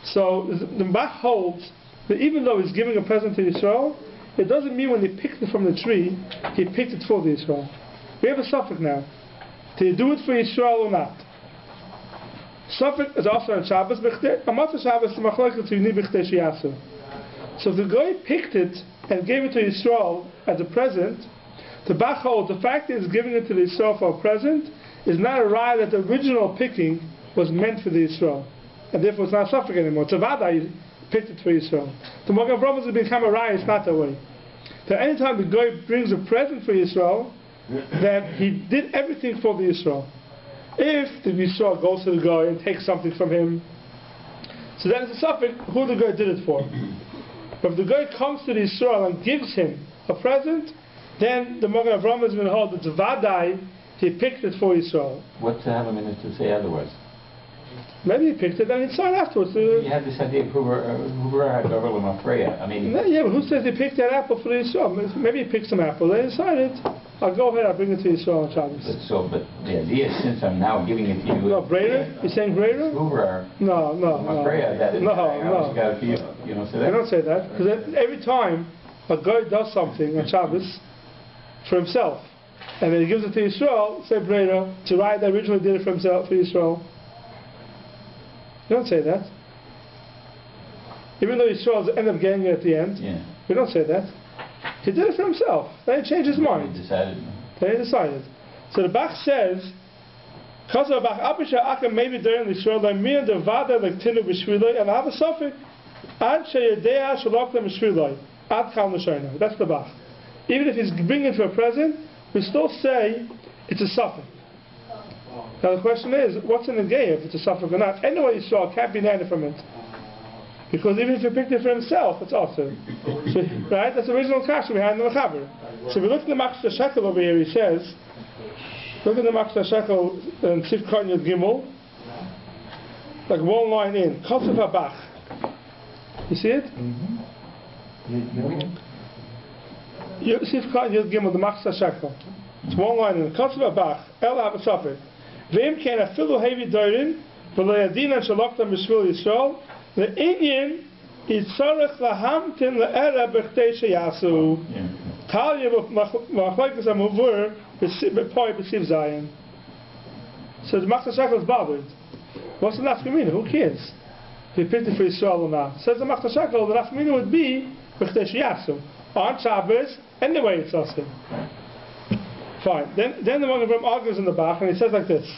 So the Bach holds that even though he's giving a present to Israel, it doesn't mean when he picked it from the tree, he picked it for the Israel. We have a suffix now. Do you do it for Israel or not? Suffix is also on Shabbos. Amat Shabbos machlokes you need b'chtei shiyasu. So if the guy picked it and gave it to Israel as a present, the Bach holds the fact that he's giving it to the Israel for a present is not a raya that the original picking was meant for the Israel, and therefore it's not a suffix anymore. It's a vada, he picked it for Israel. The Magen Avram has become a raya. It's not that way. That anytime the guy brings a present for Israel, that he did everything for the Israel. If the Yisrael goes to the guy and takes something from him, so that is a suffix who the guy did it for. But if the guy comes to the Yisrael and gives him a present, then the Magen Avram is going to hold that the vadai, he picked it for Yisrael. What's to have a minute to say otherwise? Maybe he picked it and he signed afterwards. You have this idea of Hoover had Goverlam Afreya. I mean, yeah, but who says he picked that apple for the Yisrael? Maybe he picked some apple, they decided, I'll go ahead, I'll bring it to Yisrael on Shabbos. But the idea is, since I'm now giving it to you... No, Breder? You're saying Breder? Hoover. No. Afreya, that is... No. Got you don't say that? I don't say that, because every time a guy does something on Shabbos for himself, and then he gives it to Yisrael, say Breder, to write that originally did it for himself, for Yisrael. You don't say that. Even though Yisrael end up getting it at the end, we don't say that. He did it for himself. Then he changed his mind. Then he decided. So the Bach says, "Chazav Bach Apisha Akam maybe during Yisrael Lamir the Vada Lektinu B'Shviloi and I have a suffix Ad Sheyadea Shalokta B'Shviloi Ad Chal Neshayna." That's the Bach. Even if he's bringing it for a present, we still say it's a suffix. Now the question is, what's in the gay if it's a suffix or not? Anyway, Yisrael can't be nanny from it. Because even if he picked it for himself, it's also. So, right? That's the original kasha behind the Mechaber. So if we look at the Machta Shekel over here, he says, look at the Machta Shekel in Sivkot Yud Gimel, like one line in, Kotzef HaBach. You see it? Sivkot Yud Gimel, the Machta Shekel. It's one line in, Kotzef HaBach, El HaBasafir. V'im ken afilu hevi doirin, v'lo yadinan shaloktam b'shvil Yisrael, the Indian is tzarech lahamtin le'era b'chtei sheyasu. Talya v'machlekes amuvur b'poi b'siv zayin. So the Machta Shekel is bothered. What's the nafkamina? Who cares? If he picked it for Yisrael or not. Says the Machta Shekel, the nafkamina would be b'chtei sheyasu. On Shabbos, anyway it's also. Fine. Then the Magen Avram argues in the Bach and he says like this.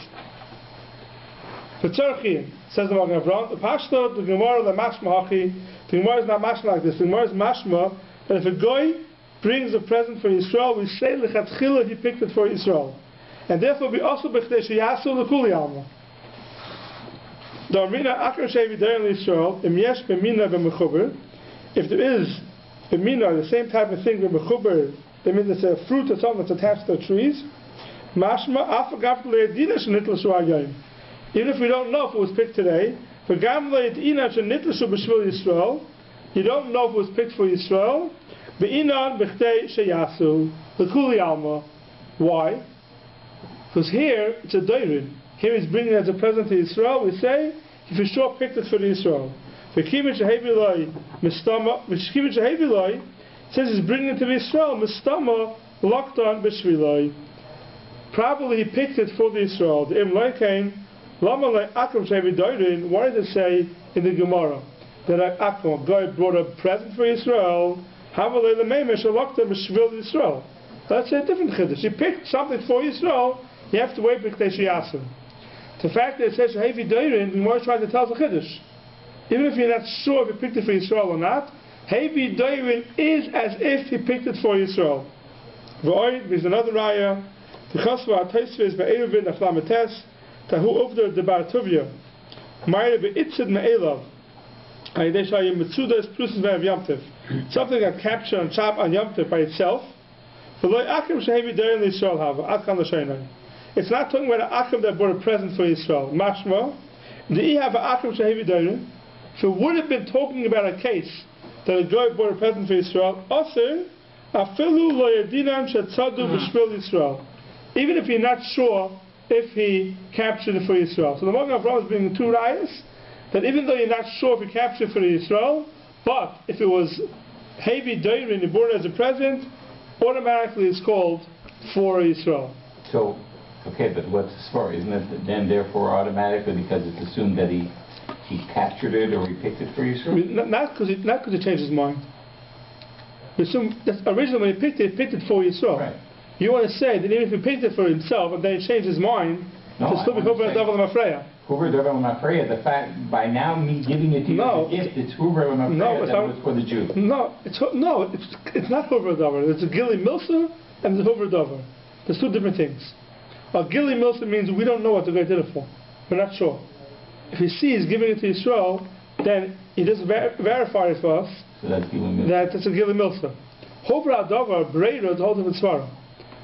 The Tzarchim, says the Magen Avram, the Pashto, the Gemara, the Mashma Hachi, the Gemara is not Mashma like this. The Gemara is Mashma that if a guy brings a present for Yisrael, we say Lechatchila he picked it for Yisrael. And therefore we also b'chtei sheyasu l'kuli alma. The Amrina Akar Shevi Derin Yisrael, Im Yesh B'mina B'mechuber, if there is B'mina, the same type of thing B'mechuber, that means it's a fruit or something that's attached to the trees, Mashma Afagav Le'edina Shenit L'Shua Yom. Even if we don't know if it was picked today, V'gam lo yit'ina shenitlashu b'shvil Yisrael. You don't know if it was picked for Yisrael. Be'inan b'chtei sheyasu l'kuli alma. Why? Because here it's a doirin. Here he's bringing it as a present to Yisrael. We say he for sure picked it for the Yisrael. V'kivin shehevi loi mistama. V'kivin shehevi loi says he's bringing it to Yisrael. Mistama loktan b'shviloi. Probably he picked it for the Yisrael. The im loikein lama loi akum shehevi doirin. Why does it say in the Gemara that akum guy brought a present for Yisrael? Havalei l'meimesh loktan b'shvil Yisrael. That's a different chiddush. He picked something for Yisrael. You have to wait for K'tei Sheyasim. The fact that it says Hevi Doirin, the Gemara is trying to tell us a chiddush. Even if you're not sure if he picked it for Yisrael or not, Hevi Doirin is as if he picked it for Yisrael. V'oid, there's another raya. V'chosva ha'toisves ba'eruvin aflamites tahu uvder debar tuvya ma'ire be'itzid me'elav ha'yidei shayim mitzudas pluses ve'av yamtiv. Something that captured on chop on yamtiv by itself. It's not talking about an akum that brought a present for Yisrael. Mashma, the have an akum shehevi doirin. If it would have been talking about a case that a guy brought a present for Yisrael, also afilu lo yadinan shetzadu b'shvil Yisrael. Even if you're not sure if he captured it for Yisrael. So the Magen Avraham is bringing two rayas that even though you're not sure if he captured it for Yisrael, but if it was hevi doirin, he brought it as a present, automatically it's called for Yisrael. So, okay, but what's the story? Isn't it then therefore automatically because it's assumed that he captured it or he picked it for Yisrael? Not because he changed his mind. We assume that originally when he picked it for Yisrael. Right. You want to say that even if he picked it for himself and then he changed his mind, it's still be Huber Davar L'Mafreya. Huber Davar L'Mafreya, the fact by now me giving it to you as a gift, it's Huber L'Mafreya that was for the Jew. No, it's not Huber Davar. It's a Gili Milsa and the Huber Davar. There's two different things. A Gili Milsa means we don't know what the guy did it for. We're not sure. If he sees giving it to Yisrael, then he just verifies for us that it's a Gili Milsa. Huber Davar, Breira, is holding the Svara.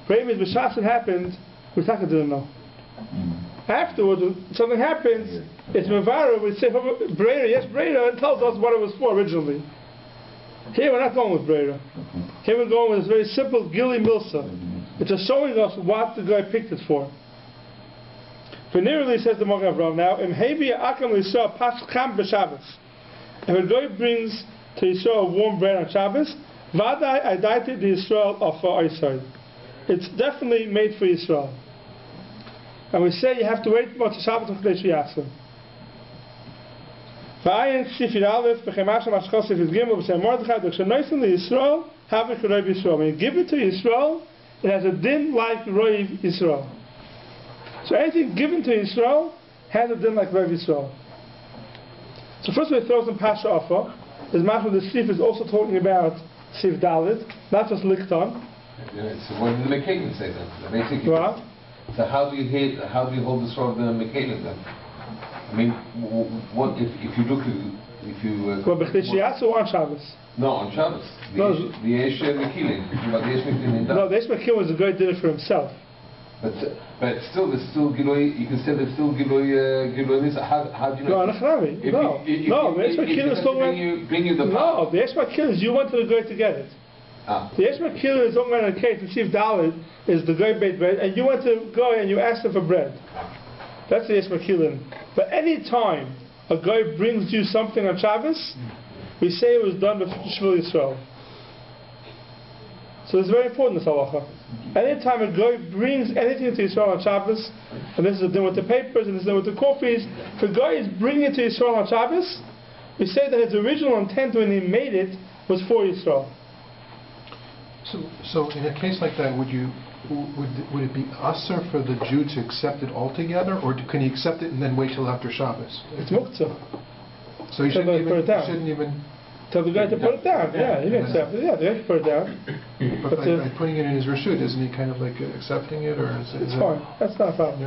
Breira means B'Shas it happened, Ritaka didn't know. Afterwards, when something happens, it's Mavara, we say Breira, yes Breira, and tells us what it was for originally. Here we're not going with Breira. Here we're going with this very simple Gili Milsa. It's just showing us what the guy picked it for. Venerally says the Magen Avraham now, Im hevi akam l'Yisrael pas cham b'Shabbos. If a guy brings to Yisrael warm bread on Shabbos, vadai adaiti the Yisrael of Oisai. It's definitely made for Yisrael. And we say you have to wait for Shabbos of K'tei Sheyasim. V'ayin sifir aleph b'chemasha mashchos sifir gimel b'shem Mordechai d'chshenoisim l'Yisrael havik roiv Yisrael. When you give it to Yisrael, it has a din like roiv Yisrael. So anything given to Yisrael has a din like roiv Yisrael. So first we throw some Pasha Offer. As much as the Sif is also talking about Sif Dalit, not just Lichtenstein. It's when the Michel says that. Basically. What? So how do you hold the sword of the Michel then? I mean, what if you look at well, B'chtei Sheyasim or on Shabbos? No, on Shabbos. The Yesh Mechilin. No, the Yesh Mechilin was a guy did it for himself. But still, there's still Giloi. You can say there's still Giloi. How do you know? No, the Yesh Mechilin is talking bring you the power. No, the Yesh Mechilin is you went to the guy to get it. The Yesh Mechilin is talking about a case. The Sif Dalit is the guy baked bread, and you went to go and you asked him for bread. That's the Yesh Mechilin. But any time a guy brings you something on Shabbos, we say it was done with Shvil Yisrael. So it's very important, this halacha. Anytime a guy brings anything to Yisrael on Shabbos, and this is the thing with the papers, and this is the thing with the coffees, if a guy is bringing it to Yisrael on Shabbos, we say that his original intent when he made it was for Yisrael. So in a case like that, would it be usher for the Jew to accept it altogether, or can he accept it and then wait till after Shabbos? It's muktzah. So he shouldn't even tell the guy to put it down. Yeah, he can accept it. Yeah, the guy can put it down. But by putting it in his reshut, isn't he kind of like accepting it, or is it's fine. That's not a problem.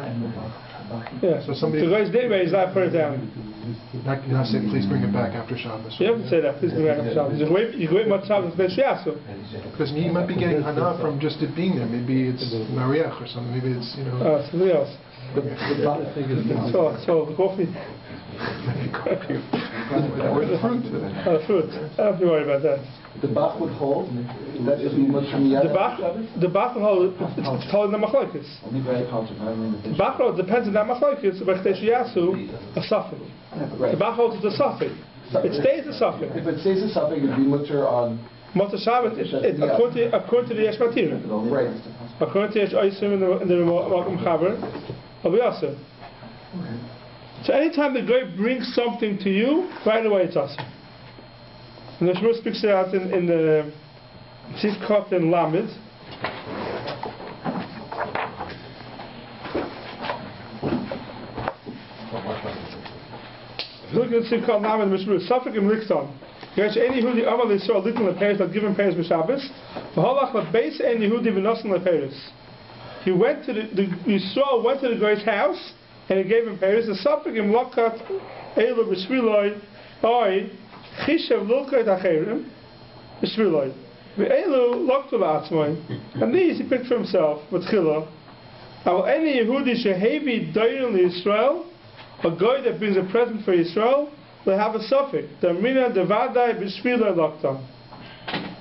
Yeah. So somebody. The guy's day he's not put it down. Not say, please bring it back after Shabbos. You haven't said that. Please bring it back after Shabbos. You wait much Shabbos B'Shas Yasu. Because he might be getting hana from just it being there. Maybe it's mariach or something. Maybe it's something else. So the coffee. Where's the fruit? Fruit. I don't have to worry about that. The Bach would hold that if you much from the Bach would hold it's told in the machlokes. The Bach holds depends on that machlokes but Yasu a suffix. The Bach holds it's a suffix. It stays a suffix. If it stays a suffix, it'd be mutter on Mutter Shabbat. According to the Yesh Matira. Right. According to Yesh Oisim in the Malkum Chaber, I'll be also. So anytime the guy brings something to you, right away it's awesome. And the Shmuel speaks it out in the Tzivkot and Lamed. Look at Tzivkot and Lamed and Shmuel. Safek im Lichtenstein. Yesh any Yehudi Amal Yisrael Lichtenstein lePeres that given Peres b'Shabbos. V'holach leBeis en Yehudi v'Nosan lePeres. He went to the Yisrael went to the guy's house and he gave him Peres. The Safek im Lokat Elu b'Shviloi Oi Chishav Lulkait Acherim B'Shviloi V'Elu Loktu La'atzmai. And these he picked for himself with Chila. Now any Yehudi shehevi Dayrin Yisrael, a guy that brings a present for Yisrael, will have a suffix. The Amrina Devadai B'Shviloi Lokta.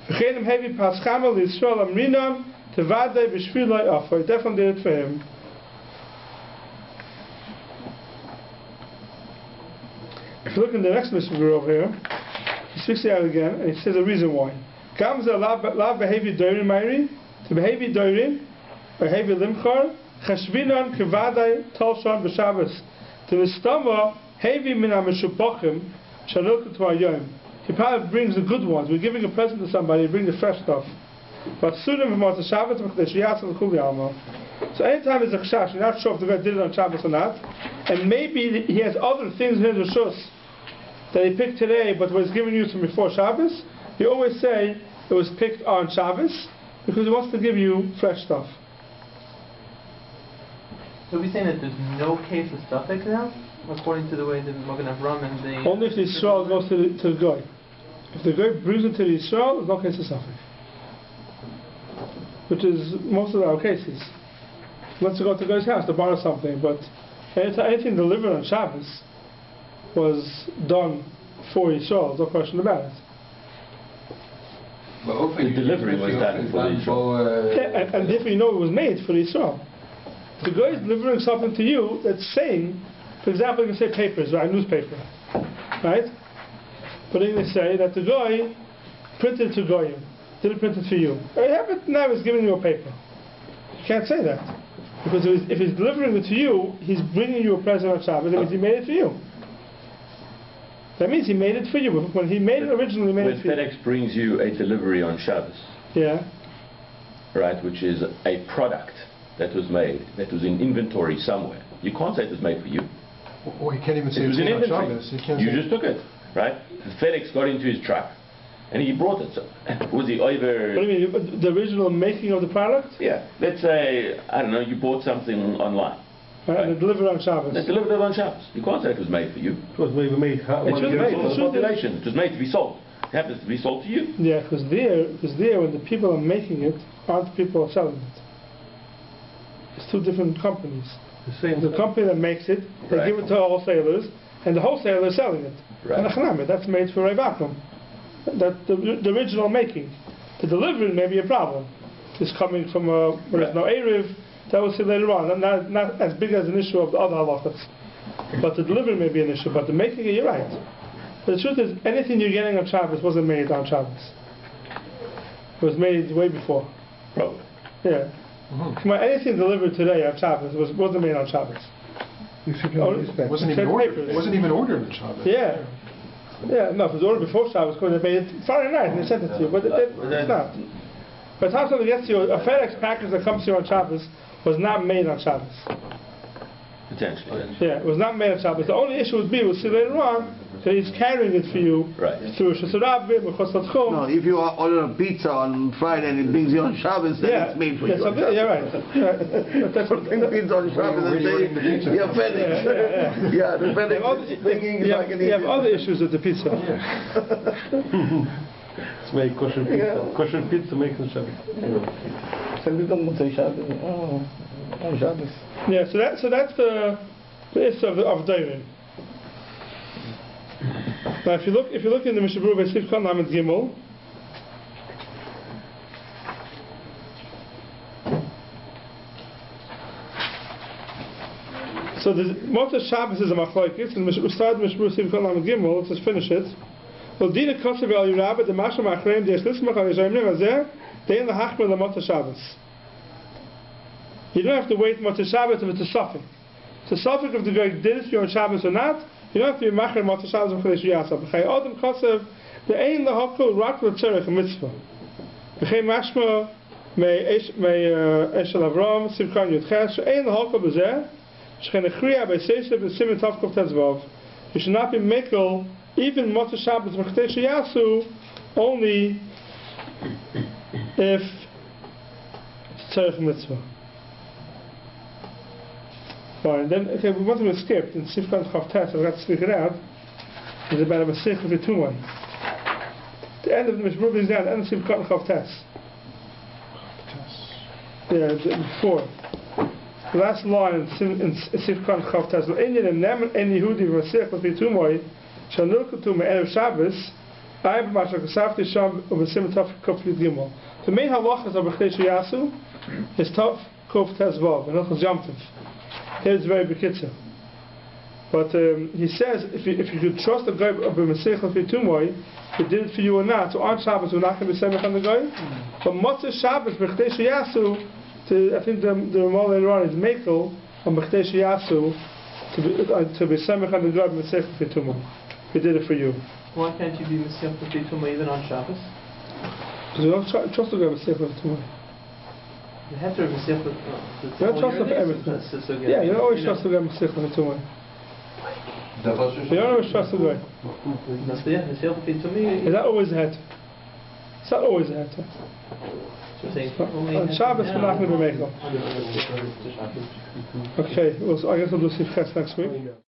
V'chenim hevi Paschamel Yisrael Amrinam Devadai B'Shviloi Afa. He definitely did it for him. If you look in the next Mishnah over here, he speaks it out again, and he says the reason why. Comes the lav behavior doirin mayri, to behavior doirin, behavior limchar, chashvinan kevadai talshan b'Shabbos, to mistama heavy min ha-meshubachim shalok to hayom. He probably brings the good ones. We're giving a present to somebody, he brings the fresh stuff. But sunim v'mot Shabbos v'chdesh yasam l'kul yalma. So anytime there's a chashash, you're not sure if the guy did it on Shabbos or not, and maybe he has other things in his rishus that he picked today but was giving you from before Shabbos, you always say it was picked on Shabbos because he wants to give you fresh stuff. So we're saying that there's no case of suffix now? According to the way the Magen Avram and the... Only if the Yisrael goes to the guy. If the guy brings it to the Yisrael, there's no case of suffix. Which is most of our cases. Let's go to the guy's house to borrow something, but anything delivered on Shabbos was done for Yisrael, there's no question about it. The delivery was done for Yisrael. And if you know it was made for Yisrael. The guy is delivering something to you that's saying, for example, you can say papers, right, newspaper, right? But then they say that the guy printed it to Goyim, didn't print it for you. Now he's giving you a paper. You can't say that. Because if he's delivering it to you, he's bringing you a present on Shabbos, that means he made it for you. That means he made it for you. When he made it originally, he made it for you. When FedEx brings you a delivery on Shabbos, yeah, right, which is a product that was made, that was in inventory somewhere, you can't say it was made for you. Or you can't even say it was in on inventory. Shabbos. You just took it, right? The FedEx got into his truck, and he brought it. So was he over? What do you mean? The original making of the product? Yeah. Let's say, I don't know, you bought something online. Right. And they delivered on Shabbos. They delivered it on Shabbos. You can't say it was made for you. It was maybe made for the population. It was made to be sold. It happens to be sold to you. Yeah, because there when the people are making it aren't the people selling it. It's two different companies. The company that makes it, they give it to wholesalers, and the wholesaler is selling it. Right. And that's made for a vacuum. That the original making. The delivery may be a problem. It's coming from where there's no Erev. That we'll see later on. Not as big as an issue of the other halachas. But the delivery may be an issue. But the making it, you're right. But the truth is, anything you're getting on Shabbos wasn't made on Shabbos. It was made way before. Probably. Yeah. Mm-hmm. Anything delivered today on Shabbos wasn't made on Shabbos. It wasn't even ordered on Shabbos. Yeah. Yeah, no, if it was ordered before Shabbos, they made it Friday night and they sent it to you. But it's not. By the time something gets to you, a FedEx package that comes to you on Shabbos was not made on Shabbos. Potentially. Yeah, it was not made on Shabbos. The only issue would be, we'll see later on, that he's carrying it for you through Shasarabim, Chosatchum. No, if you order a pizza on Friday and it brings you on Shabbos, then it's made for you. Yeah, right. That's what bring pizza on Shabbos and say, you're FedEx. The FedEx thinking you have other issues with the pizza. Let's make kosher pizza. Kosher pizza makes on Shabbos. Yeah, so that's the issue of Dairin. Now, if you look in the Mishnah Berurah by Sif Kan Lamed Gimel, so the Motzei Shabbos is a machlokes, and we started Mishnah Berurah Sif Kan Lamed Gimel. Let's just finish it. Well, Dina Kosev El Yirabah the Masha Machreim the Yeshlismach Al Yishayim Azeh Dein LaHachmer LaMotzei Shabbos. You don't have to wait Motzei Shabbos if it's a suffix. It's a suffix if the guy did it for you on Shabbos or not. You don't have to be Macher Motzei Shabbos and Chodesh Yasab. B'chai Adam Kosev the Ein LaHakol Rak L'Tzerech Mitzvah. B'chai Mashma Mei Eshel Avram Sivkan Yudches She'ein LaHakol B'zeh She'chen Echriya B'Seiseh B'Simen Tavkov Tezvav. You should not be Michel even Motzei Shabbos and Chodesh Yasu only if it's Tzerech Mitzvah. Fine. Then, okay, we want to skip in Sifkan Chavtes. I've got to speak it out. It's about a Masech of the Tumai. The end of the Mishnah Berurah is down. The end of Sifkan Chavtes. Yeah, before. The last line in Sifkan Chavtes. L'enyan enem en Yehudi v'Masech of the Tumai shanul kutum erev Shabbos. I have Mashiach Kasafti Sham u'Besim Taf Kof Yud Gimel. The main halachas of B'chdesh Yasu is Taf Kof Tezvav. And that's Yom Tov. It's very bekitzer. But he says, if you could trust the guy of a Masech of Tumoy, he did it for you or not. So on Shabbos we're not going to be Semicha on the guy. But Motzei Shabbos B'chdesh Yasu, I think the Ramah later on is Michel on B'chdesh Yasu to be Semicha on the guy of Masech of Tumoy. He did it for you. Why can't you be Masech of Tumoy even on Shabbos? Because you don't trust the guy of Masech of Tumoy. You have to have Masech of you don't trust him for everything. Yeah, you don't always trust the guy of Masech of Tumoy. You don't always trust the guy. Is that always a het? It's not always a het. On Shabbos we're not going to be Michel. Okay, well, so I guess we'll do Sif Ches next week.